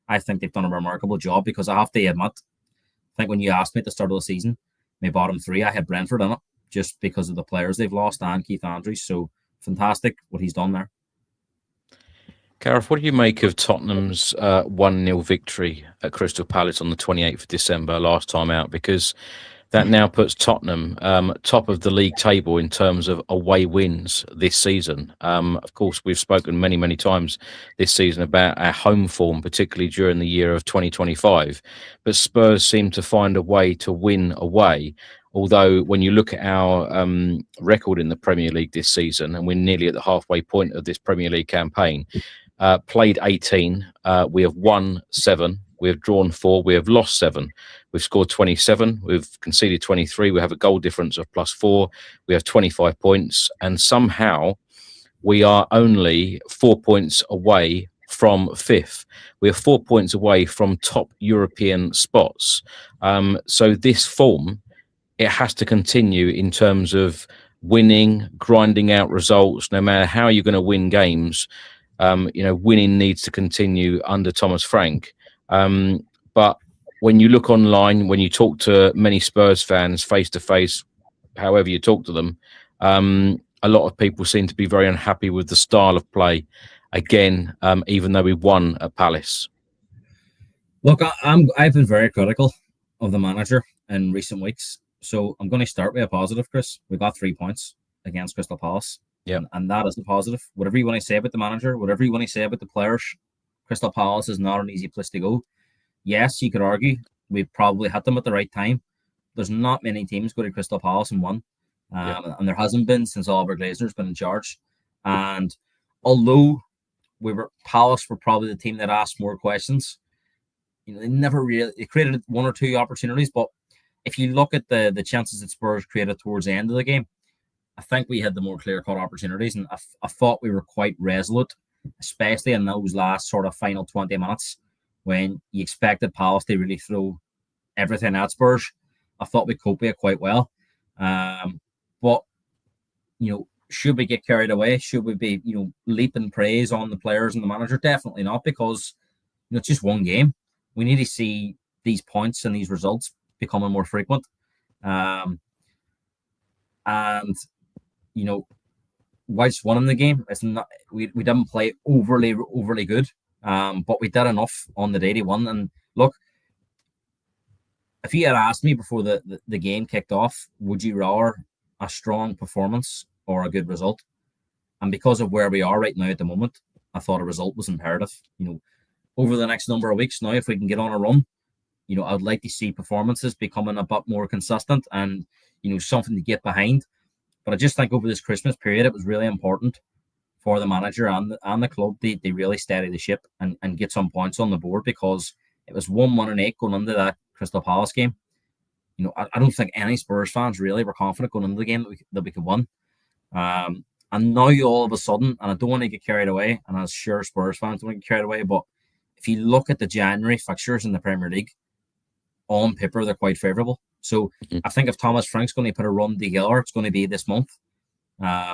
I think they've done a remarkable job, because I have to admit, I think when you asked me at the start of the season, my bottom 3, I had Brentford in it, just because of the players they've lost and Keith Andrews. So fantastic what he's done there. Gareth, what do you make of Tottenham's 1-0 victory at Crystal Palace on the 28th of December, last time out? Because that now puts Tottenham top of the league table in terms of away wins this season. Of course, we've spoken many, many times this season about our home form, particularly during the year of 2025. But Spurs seem to find a way to win away. Although when you look at our record in the Premier League this season, and we're nearly at the halfway point of this Premier League campaign, played 18, we have won 7, we have drawn 4, we have lost 7, we've scored 27, we've conceded 23, we have a goal difference of +4, we have 25 points, and somehow we are only 4 points away from 5th. We are 4 points away from top European spots. So this form, it has to continue in terms of winning, grinding out results. No matter how you're going to win games, winning needs to continue under Thomas Frank. But when you look online, when you talk to many Spurs fans face to face, however you talk to them, a lot of people seem to be very unhappy with the style of play. Again, even though we won at Palace. Look, I've been very critical of the manager in recent weeks. So I'm going to start with a positive, Chris. We got 3 points against Crystal Palace. Yeah, and that is a positive. Whatever you want to say about the manager, whatever you want to say about the players, Crystal Palace is not an easy place to go. Yes, you could argue we probably hit them at the right time. There's not many teams go to Crystal Palace and won. And there hasn't been since Oliver Glasner's been in charge. And although Palace were probably the team that asked more questions, they never really created 1 or 2 opportunities. But if you look at the chances that Spurs created towards the end of the game, I think we had the more clear-cut opportunities, and I thought we were quite resolute, especially in those last sort of final 20 minutes when you expected Palace to really throw everything at Spurs. I thought we coped with it quite well. But, should we get carried away? Should we be, leaping praise on the players and the manager? Definitely not, because, it's just one game. We need to see these points and these results becoming more frequent. And, whilst winning the game, it's not, we didn't play overly good, but we did enough on the day to win. And look, if you had asked me before the game kicked off, would you rather a strong performance or a good result? And because of where we are right now at the moment, I thought a result was imperative. Over the next number of weeks now, if we can get on a run, I'd like to see performances becoming a bit more consistent and, something to get behind. But I just think over this Christmas period, it was really important for the manager and the club. They really steady the ship and get some points on the board, because it was 1-1-8 going into that Crystal Palace game. I don't think any Spurs fans really were confident going into the game that we could win. And now all of a sudden, and I don't want to get carried away, and I'm sure Spurs fans don't want to get carried away, but if you look at the January fixtures in the Premier League, on paper, they're quite favourable. So I think if Thomas Frank's going to put a run together, it's going to be this month,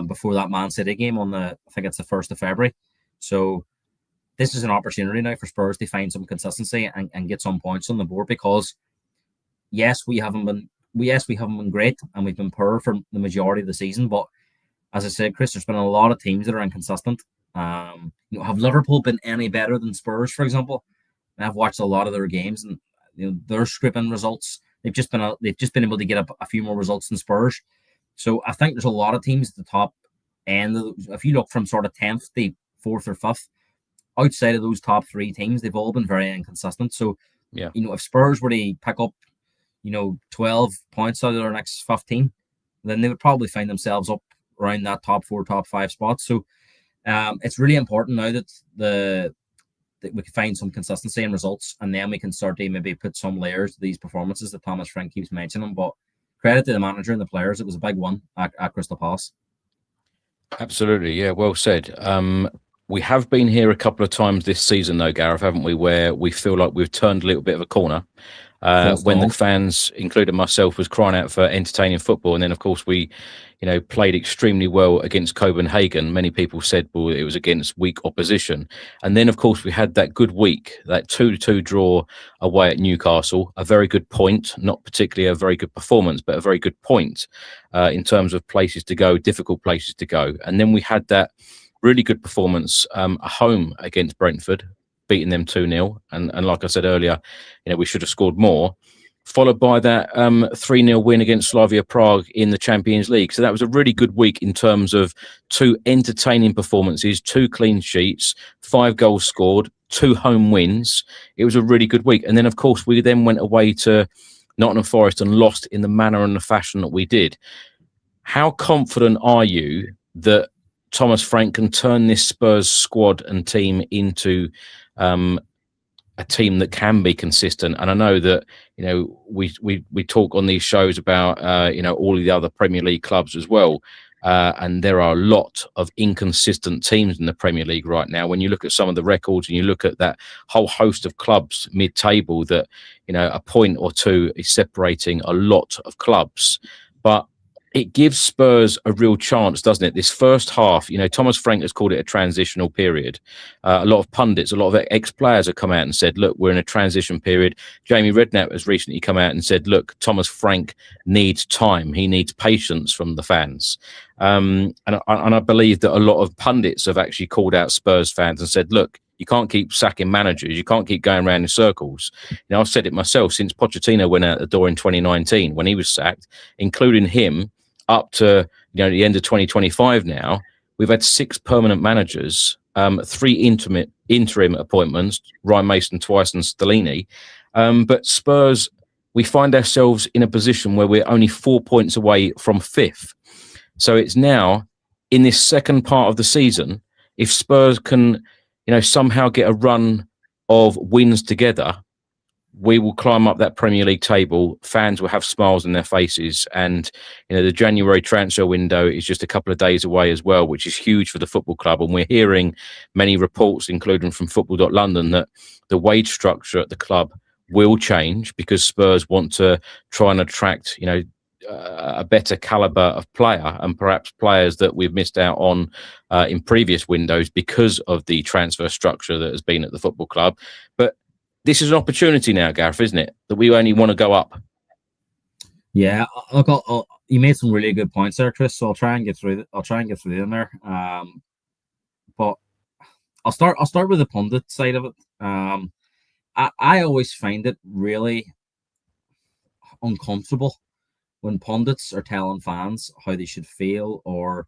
before that Man City game on I think it's the 1st of February. So this is an opportunity now for Spurs to find some consistency and get some points on the board, because yes, we haven't been great, and we've been poor for the majority of the season. But as I said, Chris, there's been a lot of teams that are inconsistent. Have Liverpool been any better than Spurs, for example? I've watched a lot of their games, and they're scripting results. They've just been able to get a few more results than Spurs. So I think there's a lot of teams at the top end. If you look from sort of 10th to 4th or 5th, outside of those top 3 teams, they've all been very inconsistent. So, yeah, if Spurs were to pick up, 12 points out of their next 15, then they would probably find themselves up around that top 4, top 5 spots. So it's really important now that we can find some consistency in results, and then we can start to maybe put some layers to these performances that Thomas Frank keeps mentioning. But credit to the manager and the players. It was a big one at Crystal Palace. Absolutely. Yeah, well said. We have been here a couple of times this season, though, Gareth, haven't we, where we feel like we've turned a little bit of a corner. When the fans, including myself, was crying out for entertaining football. And then, of course, we, played extremely well against Copenhagen. Many people said, well, it was against weak opposition. And then, of course, we had that good week, that 2-2 draw away at Newcastle, a very good point, not particularly a very good performance, but a very good point in terms of places to go, difficult places to go. And then we had that really good performance at home against Brentford, beating them 2-0. And like I said earlier, we should have scored more, followed by that 3-0 win against Slavia Prague in the Champions League. So that was a really good week in terms of 2 entertaining performances, 2 clean sheets, 5 goals scored, 2 home wins. It was a really good week. And then, of course, we then went away to Nottingham Forest and lost in the manner and the fashion that we did. How confident are you that Thomas Frank can turn this Spurs squad and team into a team that can be consistent? And I know that we talk on these shows about all of the other Premier League clubs as well, and there are a lot of inconsistent teams in the Premier League right now. When you look at some of the records and you look at that whole host of clubs mid-table, that a point or two is separating a lot of clubs, but it gives Spurs a real chance, doesn't it? This first half, Thomas Frank has called it a transitional period. A lot of pundits, a lot of ex-players have come out and said, look, we're in a transition period. Jamie Redknapp has recently come out and said, look, Thomas Frank needs time. He needs patience from the fans. And I believe that a lot of pundits have actually called out Spurs fans and said, look, you can't keep sacking managers. You can't keep going around in circles. I've said it myself since Pochettino went out the door in 2019 when he was sacked, including him, up to the end of 2025 now, we've had 6 permanent managers, 3 interim appointments, Ryan Mason twice and Stellini. But Spurs, we find ourselves in a position where we're only 4 points away from 5th. So it's now, in this second part of the season, if Spurs can somehow get a run of wins together, we will climb up that Premier League table. Fans will have smiles on their faces, and the January transfer window is just a couple of days away as well, which is huge for the football club. And we're hearing many reports, including from Football.London, that the wage structure at the club will change because Spurs want to try and attract, a better caliber of player, and perhaps players that we've missed out on in previous windows because of the transfer structure that has been at the football club. But this is an opportunity now, Gareth, isn't it? That we only want to go up. Yeah, look, you made some really good points there, Chris. So I'll try and get through. I'll try and get through them there. But I'll start with the pundit side of it. I always find it really uncomfortable when pundits are telling fans how they should feel, or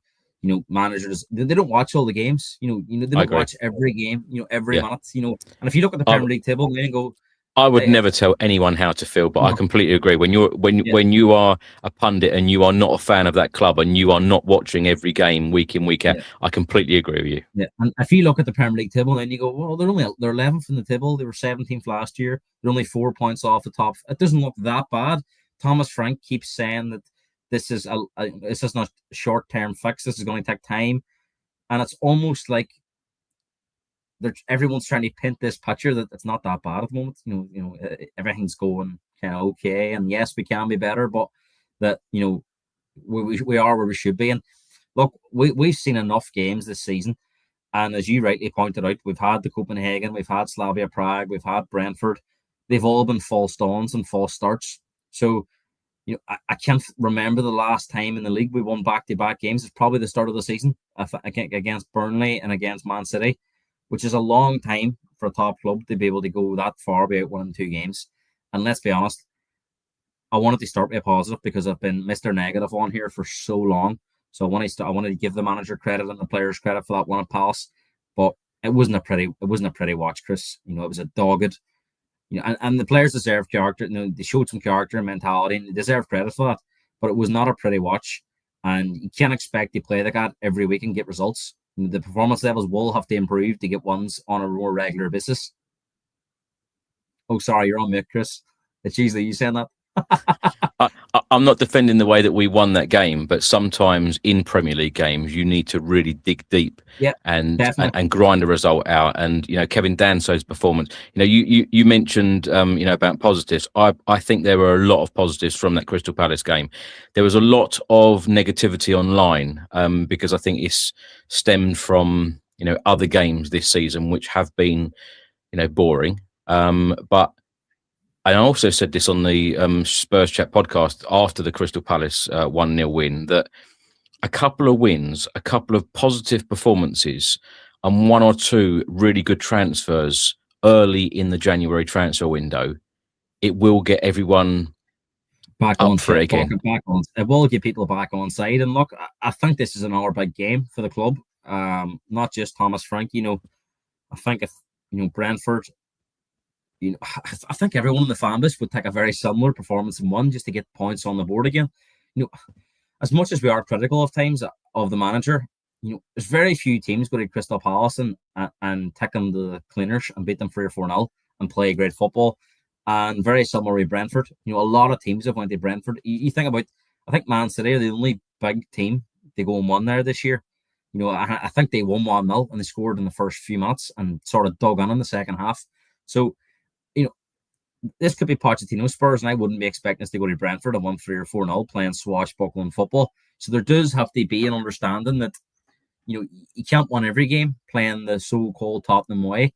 managers, they don't watch all the games. They don't watch every game. Every minute. And if you look at the Premier League table, they go. I would never tell anyone how to feel, but I completely agree. When you are a pundit and you are not a fan of that club and you are not watching every game week in, week out, I completely agree with you. Yeah, and if you look at the Premier League table, then you go, well, they're 11th in the table. They were 17th last year. They're only 4 points off the top. It doesn't look that bad. Thomas Frank keeps saying that this is not a short-term fix. This is going to take time, and it's almost like everyone's trying to paint this picture that it's not that bad at the moment. Everything's going kind of okay, and yes, we can be better, but that we are where we should be. And look, we've seen enough games this season, and as you rightly pointed out, we've had the Copenhagen, we've had Slavia Prague, we've had Brentford. They've all been false dawns and false starts. So I can't remember the last time in the league we won back-to-back games. It's probably the start of the season against Burnley and against Man City, which is a long time for a top club to be able to go that far without winning 2 games. And let's be honest, I wanted to start with a positive because I've been Mr. Negative on here for so long. So I wanted to give the manager credit and the players credit for that one at Palace, but it wasn't a pretty watch, Chris. It was a dogged. And the players deserve character. They showed some character and mentality, and they deserve credit for that. But it was not a pretty watch, and you can't expect to play like that every week and get results. The performance levels will have to improve to get ones on a more regular basis. Oh, sorry, you're on mute, Chris. It's usually you saying that. I'm not defending the way that we won that game, but sometimes in Premier League games you need to really dig deep and grind a result out. And Kevin Danso's performance. You mentioned about positives. I think there were a lot of positives from that Crystal Palace game. There was a lot of negativity online because I think it's stemmed from other games this season which have been boring. But I also said this on the Spurs Chat podcast after the Crystal Palace 1-0 win, that a couple of wins, a couple of positive performances, and 1 or 2 really good transfers early in the January transfer window, it will get everyone back up on for it again. It will get people back on side. And look, I think this is another big game for the club. Not just Thomas Frank. I think if Brentford. I think everyone in the fan base would take a very similar performance in one just to get points on the board again. As much as we are critical of times of the manager, there's very few teams go to Crystal Palace and take them to the cleaners and beat them 3 or 4-0 and play great football. And very similar with Brentford. A lot of teams have went to Brentford. You think about, I think Man City are the only big team to go and won there this year. I think they won 1-0 and they scored in the first few minutes and sort of dug in the second half. So, this could be Pochettino Spurs, and I wouldn't be expecting us to go to Brentford and win 3 or 4-0 playing swashbuckling football. So there does have to be an understanding that you can't win every game playing the so-called Tottenham way.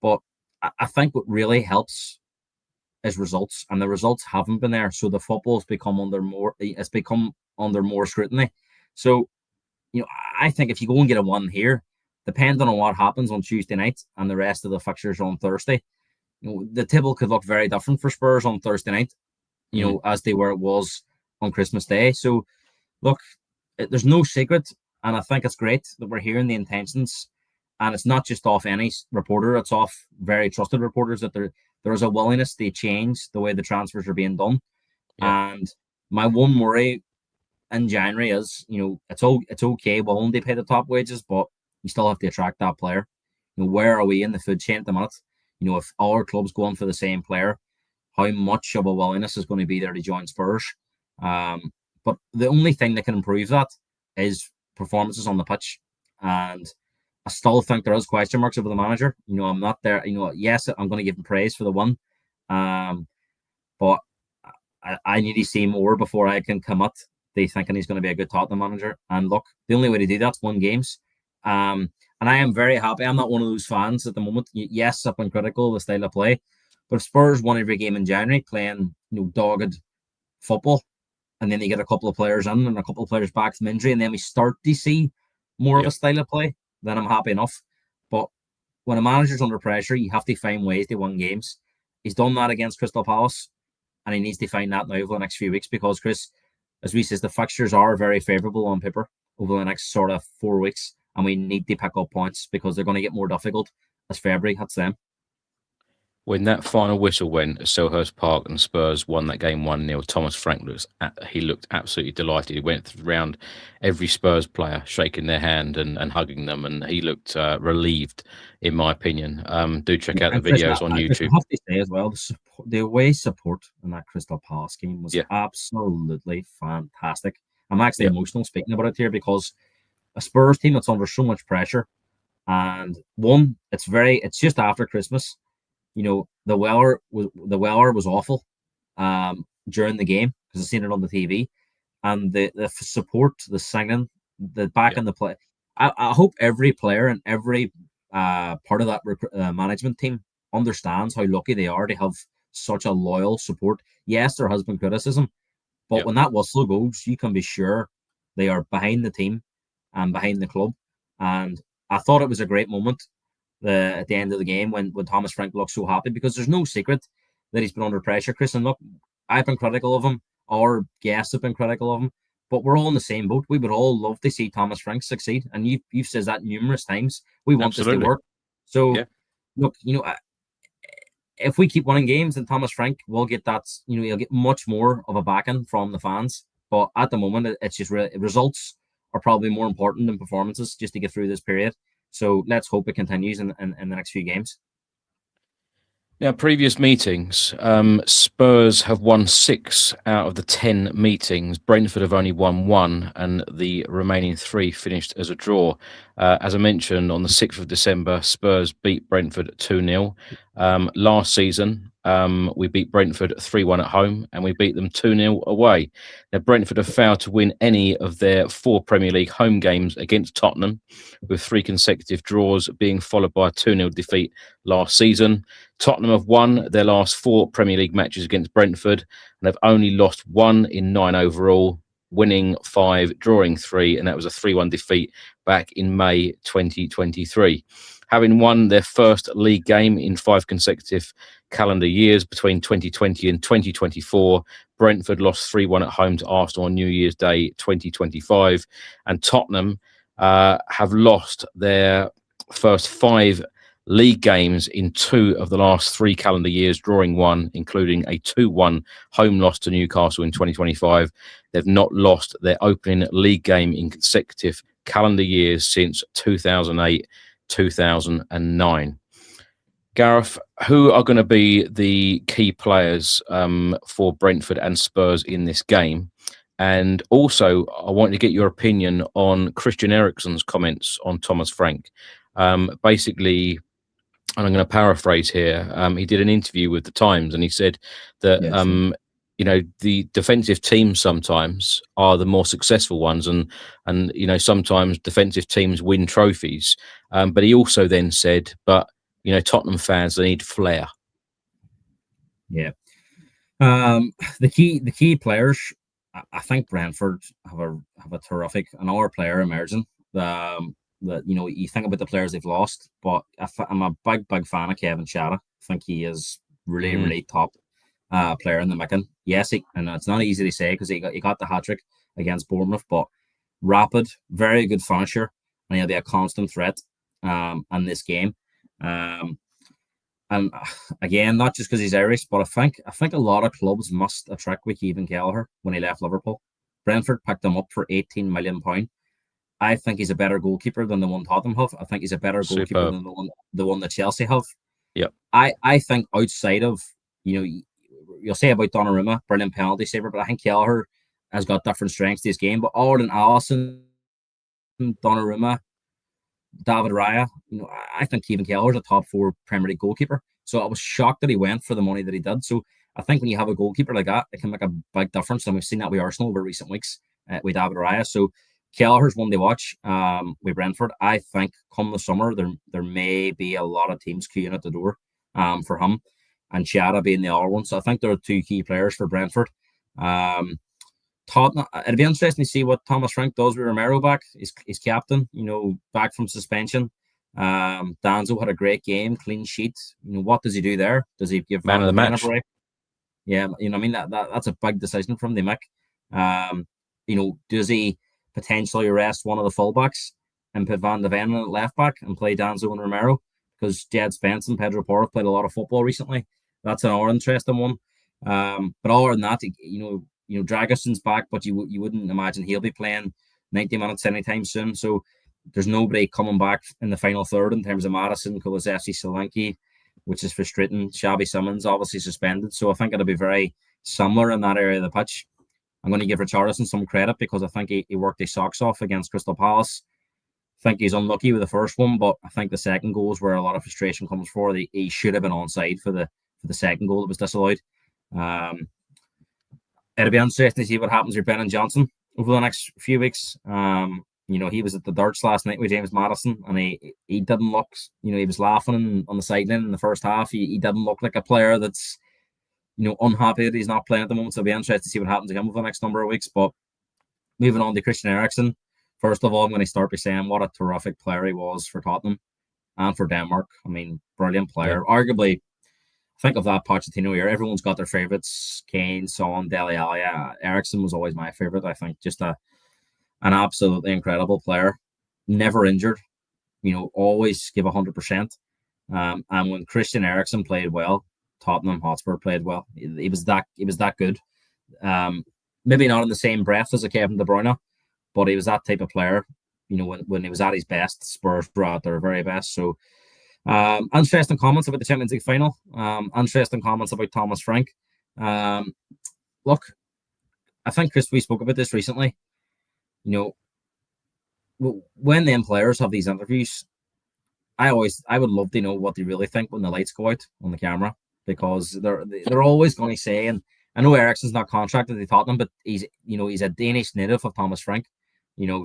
But I think what really helps is results, and the results haven't been there. So the football's become under more scrutiny. So I think if you go and get a 1 here, depending on what happens on Tuesday night and the rest of the fixtures on Thursday, the table could look very different for Spurs on Thursday night, as they were it was on Christmas Day. So, look, there's no secret, and I think it's great that we're hearing the intentions, and it's not just off any reporter; it's off very trusted reporters that there is a willingness to change the way the transfers are being done. Yeah. And my one worry in January is, it's okay, we'll only pay the top wages, but you still have to attract that player. Where are we in the food chain at the minute? If our club's going for the same player, how much of a willingness is going to be there to join Spurs. But the only thing that can improve that is performances on the pitch. And I still think there is question marks over the manager. I'm not there. Yes, I'm going to give him praise for the one. But I need to see more before I can commit to thinking he's going to be a good Tottenham manager. And look, the only way to do that's win games. And I am very happy. I'm not one of those fans at the moment. Yes, I've been critical of the style of play, but if Spurs won every game in January playing dogged football, and then they get a couple of players in and a couple of players back from injury, and then we start to see more of a style of play, then I'm happy enough. But when a manager's under pressure, you have to find ways to win games. He's done that against Crystal Palace, and he needs to find that now over the next few weeks because, Chris, as we says, the fixtures are very favourable on paper over the next sort of 4 weeks, and we need to pick up points because they're going to get more difficult as February hits them. When that final whistle went at Selhurst Park and Spurs won that game 1-0, Thomas Frank looked absolutely delighted. He went around every Spurs player, shaking their hand and hugging them, and he looked relieved, in my opinion. Do check out the videos on YouTube. I have to say as well, the away support in that Crystal Palace game was absolutely fantastic. I'm actually emotional speaking about it here because a Spurs team that's under so much pressure, and it's just after Christmas. The weather was awful during the game because I've seen it on the TV, and the support, the singing, the back in the play. I hope every player and every part of that management team understands how lucky they are to have such a loyal support. Yes, there has been criticism, but when that whistle goes, you can be sure they are behind the team and behind the club. And I thought it was a great moment at the end of the game when Thomas Frank looked so happy because there's no secret that he's been under pressure, Chris. And look, I've been critical of him. Our guests have been critical of him. But we're all in the same boat. We would all love to see Thomas Frank succeed. And you've said that numerous times. We want this to work. So, look, if we keep winning games, then Thomas Frank will get that, he'll get much more of a backing from the fans. But at the moment, it's just results are probably more important than performances just to get through this period. So let's hope it continues in the next few games. Now, previous meetings, Spurs have won 6 out of the 10 meetings. Brentford have only won 1, and the remaining 3 finished as a draw. As I mentioned, on the 6th of December, Spurs beat Brentford 2-0. Last season, we beat Brentford 3-1 at home, and we beat them 2-0 away. Now, Brentford have failed to win any of their 4 Premier League home games against Tottenham, with 3 consecutive draws being followed by a 2-0 defeat last season. Tottenham have won their last 4 Premier League matches against Brentford and have only lost 1 in 9 overall, winning 5, drawing 3, and that was a 3-1 defeat back in May 2023. Having won their first league game in 5 consecutive calendar years between 2020 and 2024, Brentford lost 3-1 at home to Aston on New Year's Day 2025, and Tottenham have lost their first 5 league games in 2 of the last 3 calendar years, drawing 1, including a 2-1 home loss to Newcastle in 2025. They've not lost their opening league game in consecutive calendar years since 2008-2009. Gareth, who are going to be the key players for Brentford and Spurs in this game? And also, I want to get your opinion on Christian Eriksen's comments on Thomas Frank. Basically, and I'm going to paraphrase here, he did an interview with the Times and he said that, the defensive teams sometimes are the more successful ones and sometimes defensive teams win trophies. But he also then said, Tottenham fans, they need flair. Yeah. The key players, I think Brentford have a terrific, another player emerging. You think about the players they've lost, but I'm a big fan of Kevin Shada. I think he is really top player in the making. Yes, and it's not easy to say because he got the hat-trick against Bournemouth, but rapid, very good finisher, and he'll be a constant threat in this game. And again, not just because he's Irish, but I think a lot of clubs missed a trick with Kevin Kelleher when he left Liverpool. Brentford picked him up for £18 million. I think he's a better goalkeeper than the one Tottenham have. I think he's a better goalkeeper than the one that Chelsea have. Yep. I think outside of you'll say about Donnarumma, brilliant penalty saver, but I think Kelleher has got different strengths to his game. But other than Alisson, Donnarumma, David Raya, I think Kevin Kelleher's a top 4 Premier League goalkeeper. So I was shocked that he went for the money that he did. So I think when you have a goalkeeper like that, it can make a big difference. And we've seen that with Arsenal over recent weeks with David Raya. So Kelleher's one to watch with Brentford. I think come the summer, there may be a lot of teams queuing at the door for him, and Chiara being the other one. So I think there are 2 key players for Brentford. Tottenham, it'd be interesting to see what Thomas Frank does with Romero back. He's captain, back from suspension. Danzo had a great game, clean sheet. What does he do there? Does he give man of the match? A break? Yeah, I mean that's a big decision from the Mick. Does he potentially arrest one of the fullbacks and put Van de Ven at left back and play Danzo and Romero? Because Jed Spence and Pedro Porro played a lot of football recently. That's another interesting one. But other than that, Dragoson's back, but you wouldn't imagine he'll be playing 90 minutes anytime soon. So there's nobody coming back in the final third in terms of Madison, Kulusevski, Solanke, which is frustrating. Xabi Simons obviously suspended. So I think it'll be very similar in that area of the pitch. I'm going to give Richarlison some credit because I think he worked his socks off against Crystal Palace. I think he's unlucky with the first one, but I think the second goal is where a lot of frustration comes for. He should have been onside for the second goal that was disallowed. It'll be interesting to see what happens with Brennan Johnson over the next few weeks. He was at the darts last night with James Maddison, and he didn't look, he was laughing on the sideline in the first half. He didn't look like a player that's, unhappy that he's not playing at the moment. So it'll be interesting to see what happens to him over the next number of weeks. But moving on to Christian Eriksen, first of all, I'm going to start by saying what a terrific player he was for Tottenham and for Denmark. I mean, brilliant player. Yeah. Arguably, think of that Pochettino year. Everyone's got their favourites: Kane, Son, Dele Alli. Eriksen was always my favourite. I think just an absolutely incredible player. Never injured. Always give 100%. And when Christian Eriksen played well, Tottenham Hotspur played well. He was that good. Maybe not in the same breath as a Kevin De Bruyne, but he was that type of player. When he was at his best, Spurs were at their very best. So. Interesting comments about the Champions League final. Interesting comments about Thomas Frank. Look, I think, Chris, we spoke about this recently. When them players have these interviews, I would love to know what they really think when the lights go out on the camera, because they're always going to say, and I know Eriksen's not contracted to Tottenham, but he's a Danish native of Thomas Frank.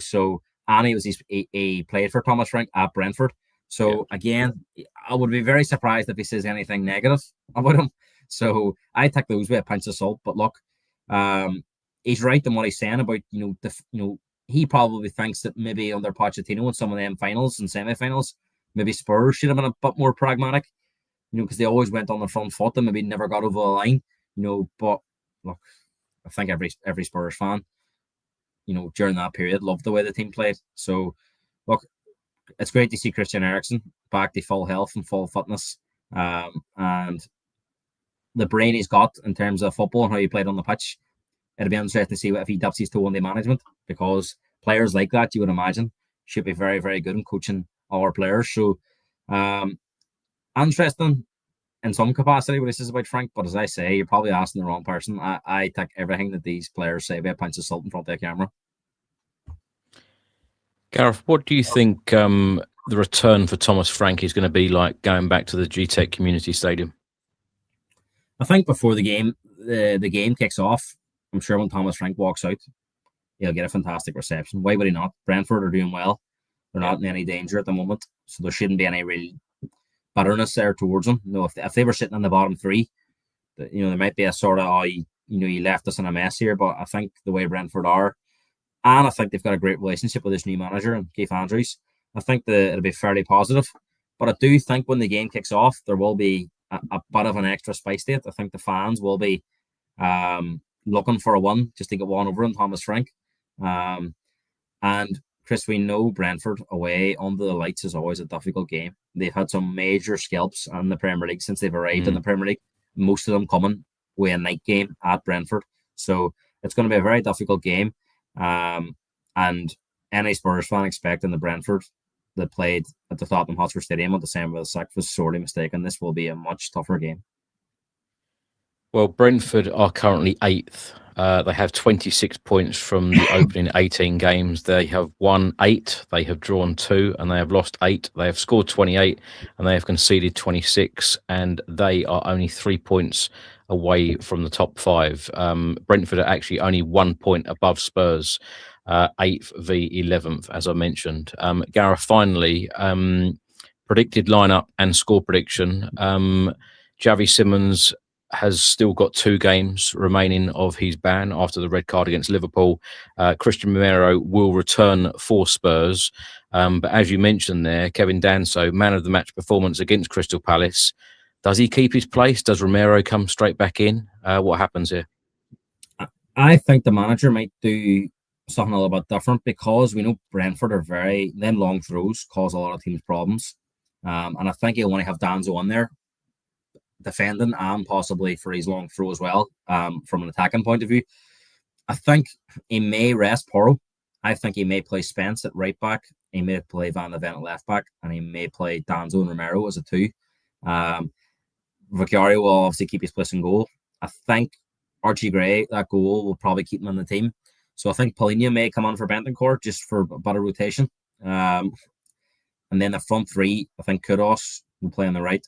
So Annie he played for Thomas Frank at Brentford. So again, I would be very surprised if he says anything negative about him. So I take those with a pinch of salt. But look, he's right in what he's saying about he probably thinks that maybe under Pochettino in some of them finals and semi-finals, maybe Spurs should have been a bit more pragmatic. Because they always went on the front foot and maybe never got over the line. But look, I think every Spurs fan, during that period loved the way the team played. So look. It's great to see Christian Eriksen back to full health and full fitness, and the brain he's got in terms of football and how he played on the pitch. It'll be interesting to see if he dips his toe in the management, because players like that, you would imagine, should be very, very good in coaching our players. So, interesting in some capacity what he says about Frank, but as I say, you're probably asking the wrong person. I take everything that these players say with a pinch of salt in front of the camera. Gareth, what do you think the return for Thomas Frank is going to be like going back to the G-Tech Community Stadium? I think before the game kicks off, I'm sure when Thomas Frank walks out, he'll get a fantastic reception. Why would he not? Brentford are doing well. They're not in any danger at the moment, so there shouldn't be any real bitterness there towards him. If they were sitting in the bottom three, there might be a sort of, you left us in a mess here, but I think the way Brentford are, and I think they've got a great relationship with this new manager, Keith Andrews. I think it'll be fairly positive. But I do think when the game kicks off, there will be a bit of an extra spice to it. I think the fans will be looking for a win, just to get one over on Thomas Frank. And Chris, we know Brentford away under the lights is always a difficult game. They've had some major scalps in the Premier League since they've arrived in the Premier League. Most of them coming with a night game at Brentford. So it's going to be a very difficult game. And any Spurs fan expecting the Brentford that played at the Tottenham Hotspur Stadium on December the 6th was sorely mistaken. This will be a much tougher game. Well, Brentford are currently 8th. They have 26 points from the opening 18 games. They have won 8, they have drawn 2, and they have lost 8. They have scored 28, and they have conceded 26, and they are only 3 points away from the top 5. Brentford are actually only 1 point above Spurs, 8th v 11th, as I mentioned. Gareth, finally, predicted lineup and score prediction. Javi Simmons has still got 2 games remaining of his ban after the red card against Liverpool. Christian Romero will return for Spurs. But as you mentioned there, Kevin Danso, man of the match performance against Crystal Palace. Does he keep his place? Does Romero come straight back in? What happens here? I think the manager might do something a little bit different, because we know Brentford are them long throws cause a lot of teams problems. And I think he'll want to have Danzo on there defending and possibly for his long throw as well, from an attacking point of view. I think he may rest Porro. I think he may play Spence at right back. He may play Van de Ven at left back, and he may play Danzo and Romero as a 2. Vicario will obviously keep his place in goal. I think Archie Gray, that goal, will probably keep him in the team. So I think Paulinho may come on for Bentancur just for a better rotation. And then the front 3, I think Kudos will play on the right.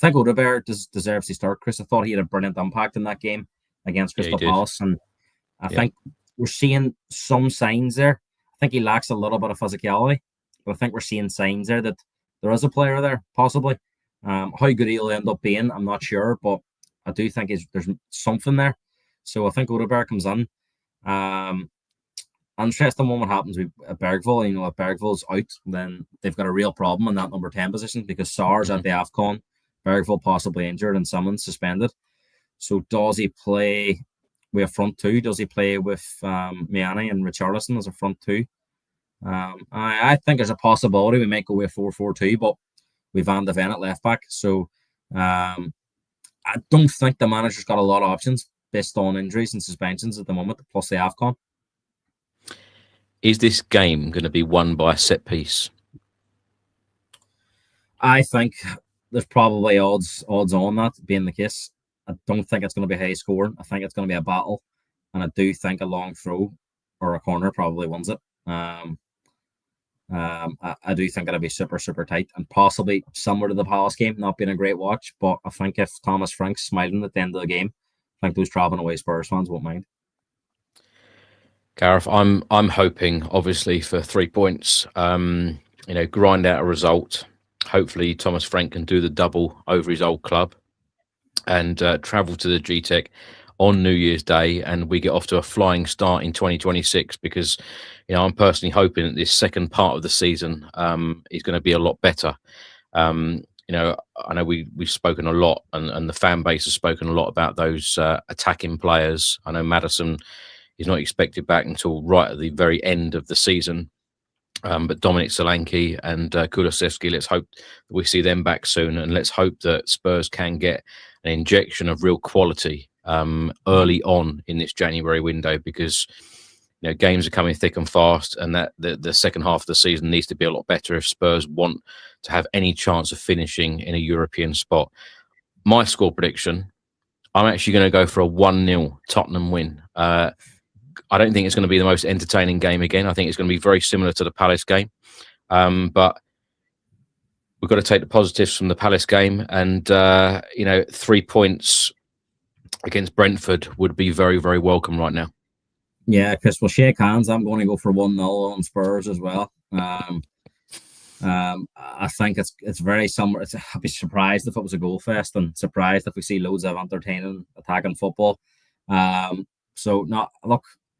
I think Odegaard deserves to start, Chris. I thought he had a brilliant impact in that game against Crystal Palace, and I think we're seeing some signs there. I think he lacks a little bit of physicality, but I think we're seeing signs there that there is a player there, possibly. How good he'll end up being, I'm not sure, but I do think there's something there. So I think Odegaard comes in. Interesting one what happens with Bergville. If Bergville's out, then they've got a real problem in that number 10 position, because Sarr's at the AFCON, Bergville possibly injured, and Simmons suspended. So does he play with a front 2? Does he play with Miani and Richarlison as a front 2? I think there's a possibility we might go with 4-4-2, but with Van de Ven at left back. So I don't think the manager's got a lot of options based on injuries and suspensions at the moment, plus the AFCON. Is this game going to be won by a set piece? I think there's probably odds on that being the case. I don't think it's going to be high scoring. I think it's going to be a battle, and I do think a long throw or a corner probably wins it. I do think it'll be super, super tight, and possibly similar to the Palace game, not being a great watch. But I think if Thomas Frank's smiling at the end of the game, I think those travelling away Spurs fans won't mind. Gareth, I'm hoping obviously for 3 points. Grind out a result. Hopefully Thomas Frank can do the double over his old club and travel to the G-Tech on New Year's Day, and we get off to a flying start in 2026, because I'm personally hoping that this second part of the season is going to be a lot better. I know we've spoken a lot, and the fan base has spoken a lot about those attacking players. I know Maddison is not expected back until right at the very end of the season. But Dominic Solanke and Kulusevski, let's hope that we see them back soon, and let's hope that Spurs can get an injection of real quality early on in this January window, because games are coming thick and fast, and that the second half of the season needs to be a lot better if Spurs want to have any chance of finishing in a European spot. My score prediction, I'm actually going to go for a 1-0 Tottenham win. I don't think it's going to be the most entertaining game again. I think it's going to be very similar to the Palace game. But we've got to take the positives from the Palace game. And, 3 points against Brentford would be very, very welcome right now. Yeah, Chris, we'll shake hands. I'm going to go for 1-0 on Spurs as well. I think it's very similar. I'd be surprised if it was a goal fest, and surprised if we see loads of entertaining attacking football.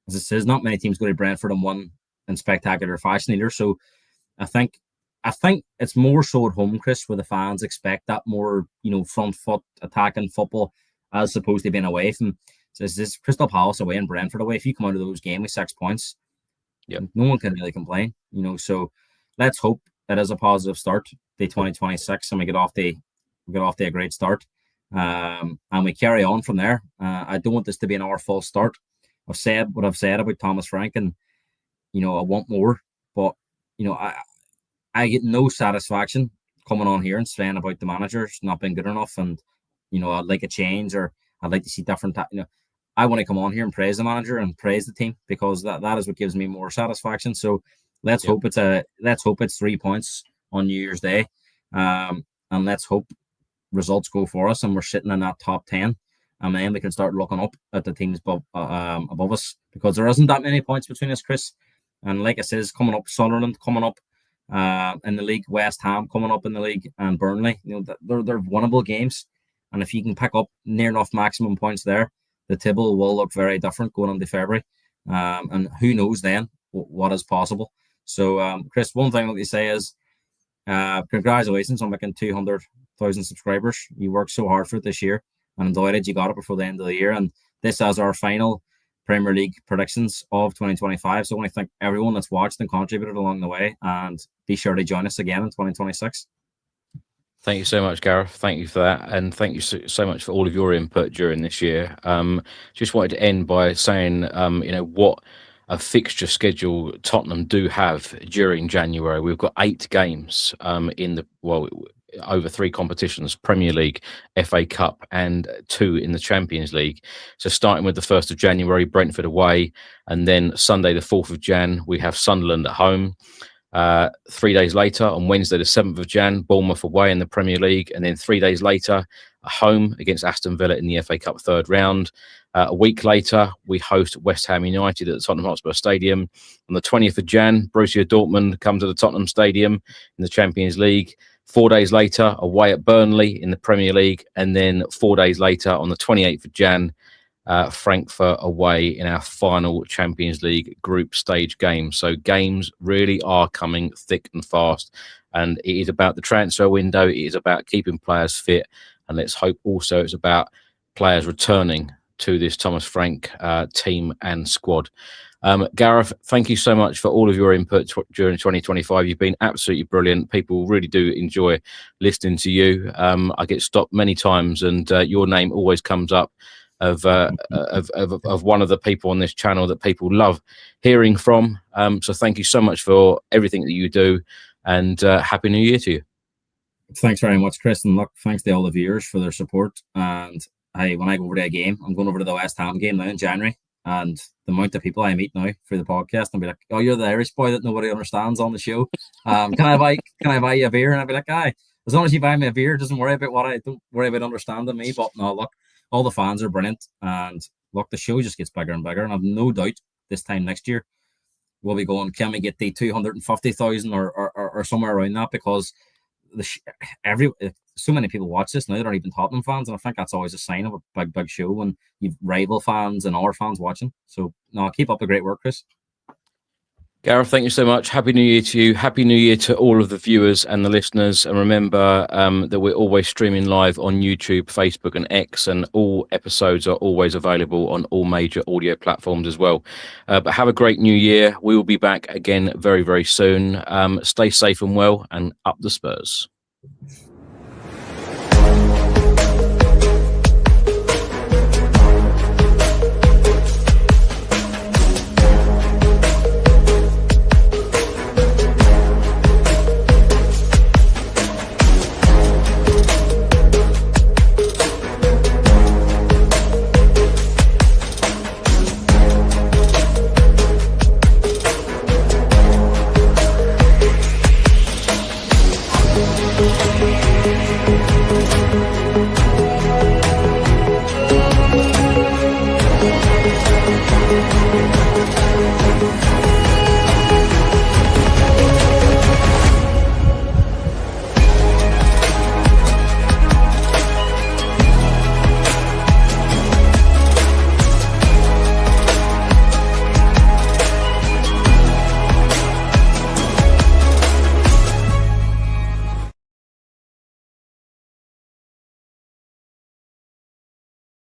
As it says, not many teams go to Brentford and won in spectacular fashion either. So I think it's more so at home, Chris, where the fans expect that more, front foot attacking football as opposed to being away from. So this Crystal Palace away and Brentford away. If you come out of those games with 6 points, no one can really complain. So let's hope that is a positive start to 2026, and we get off to a great start. And we carry on from there. I don't want this to be our false start. I've said what I've said about Thomas Frank, and I want more, but I get no satisfaction coming on here and saying about the manager's not been good enough, and I'd like a change, or I'd like to see different. I want to come on here and praise the manager and praise the team, because that is what gives me more satisfaction. So let's hope it's 3 points on New Year's Day, and let's hope results go for us and we're sitting in that top 10, and then we can start looking up at the teams above us, because there isn't that many points between us, Chris. And like I says, coming up, Sunderland coming up in the league, West Ham coming up in the league, and Burnley. They're winnable games, and if you can pick up near enough maximum points there, the table will look very different going into February, and who knows then what is possible. So, Chris, one thing that you say is, congratulations on making 200,000 subscribers. You worked so hard for it this year, and I'm delighted you got it before the end of the year. And this is our final Premier League predictions of 2025. So I want to thank everyone that's watched and contributed along the way, and be sure to join us again in 2026. Thank you so much, Gareth. Thank you for that. And thank you so much for all of your input during this year. Just wanted to end by saying, what a fixture schedule Tottenham do have during January. We've got 8 games over 3 competitions: Premier League, FA Cup, and 2 in the Champions League. So starting with the 1st of January, Brentford away, and then Sunday the 4th of Jan, we have Sunderland at home. 3 days later, on Wednesday the 7th of Jan, Bournemouth away in the Premier League, and then 3 days later, at home against Aston Villa in the FA Cup third round. A week later, we host West Ham United at the Tottenham Hotspur Stadium. On the 20th of Jan, Borussia Dortmund come to the Tottenham Stadium in the Champions League. 4 days later, away at Burnley in the Premier League, and then 4 days later, on the 28th of Jan, Frankfurt away in our final Champions League group stage game. So games really are coming thick and fast, and it is about the transfer window. It is about keeping players fit, and let's hope also it's about players returning to this Thomas Frank team and squad. Gareth, thank you so much for all of your input during 2025. You've been absolutely brilliant. People really do enjoy listening to you. I get stopped many times, and your name always comes up of one of the people on this channel that people love hearing from. So thank you so much for everything that you do, and Happy New Year to you. Thanks very much, Chris, and look, thanks to all the viewers for their support. And when I go over to a game, I'm going over to the West Ham game now in January, and the amount of people I meet now through the podcast, and be like, "Oh, you're the Irish boy that nobody understands on the show. Can I buy you a beer?" And I'll be like, "Aye, as long as you buy me a beer, doesn't worry about don't worry about understanding me." But no, look, all the fans are brilliant, and look, the show just gets bigger and bigger, and I've no doubt this time next year we'll be going, can we get the 250,000 or somewhere around that, because so many people watch this now that aren't even Tottenham fans, and I think that's always a sign of a big show when you've rival fans and our fans watching. So no, keep up the great work, Chris. Gareth, thank you so much. Happy New Year to you. Happy New Year to all of the viewers and the listeners. And remember that we're always streaming live on YouTube, Facebook and X, and all episodes are always available on all major audio platforms as well. But have a great New Year. We will be back again very, very soon. Stay safe and well, and up the Spurs.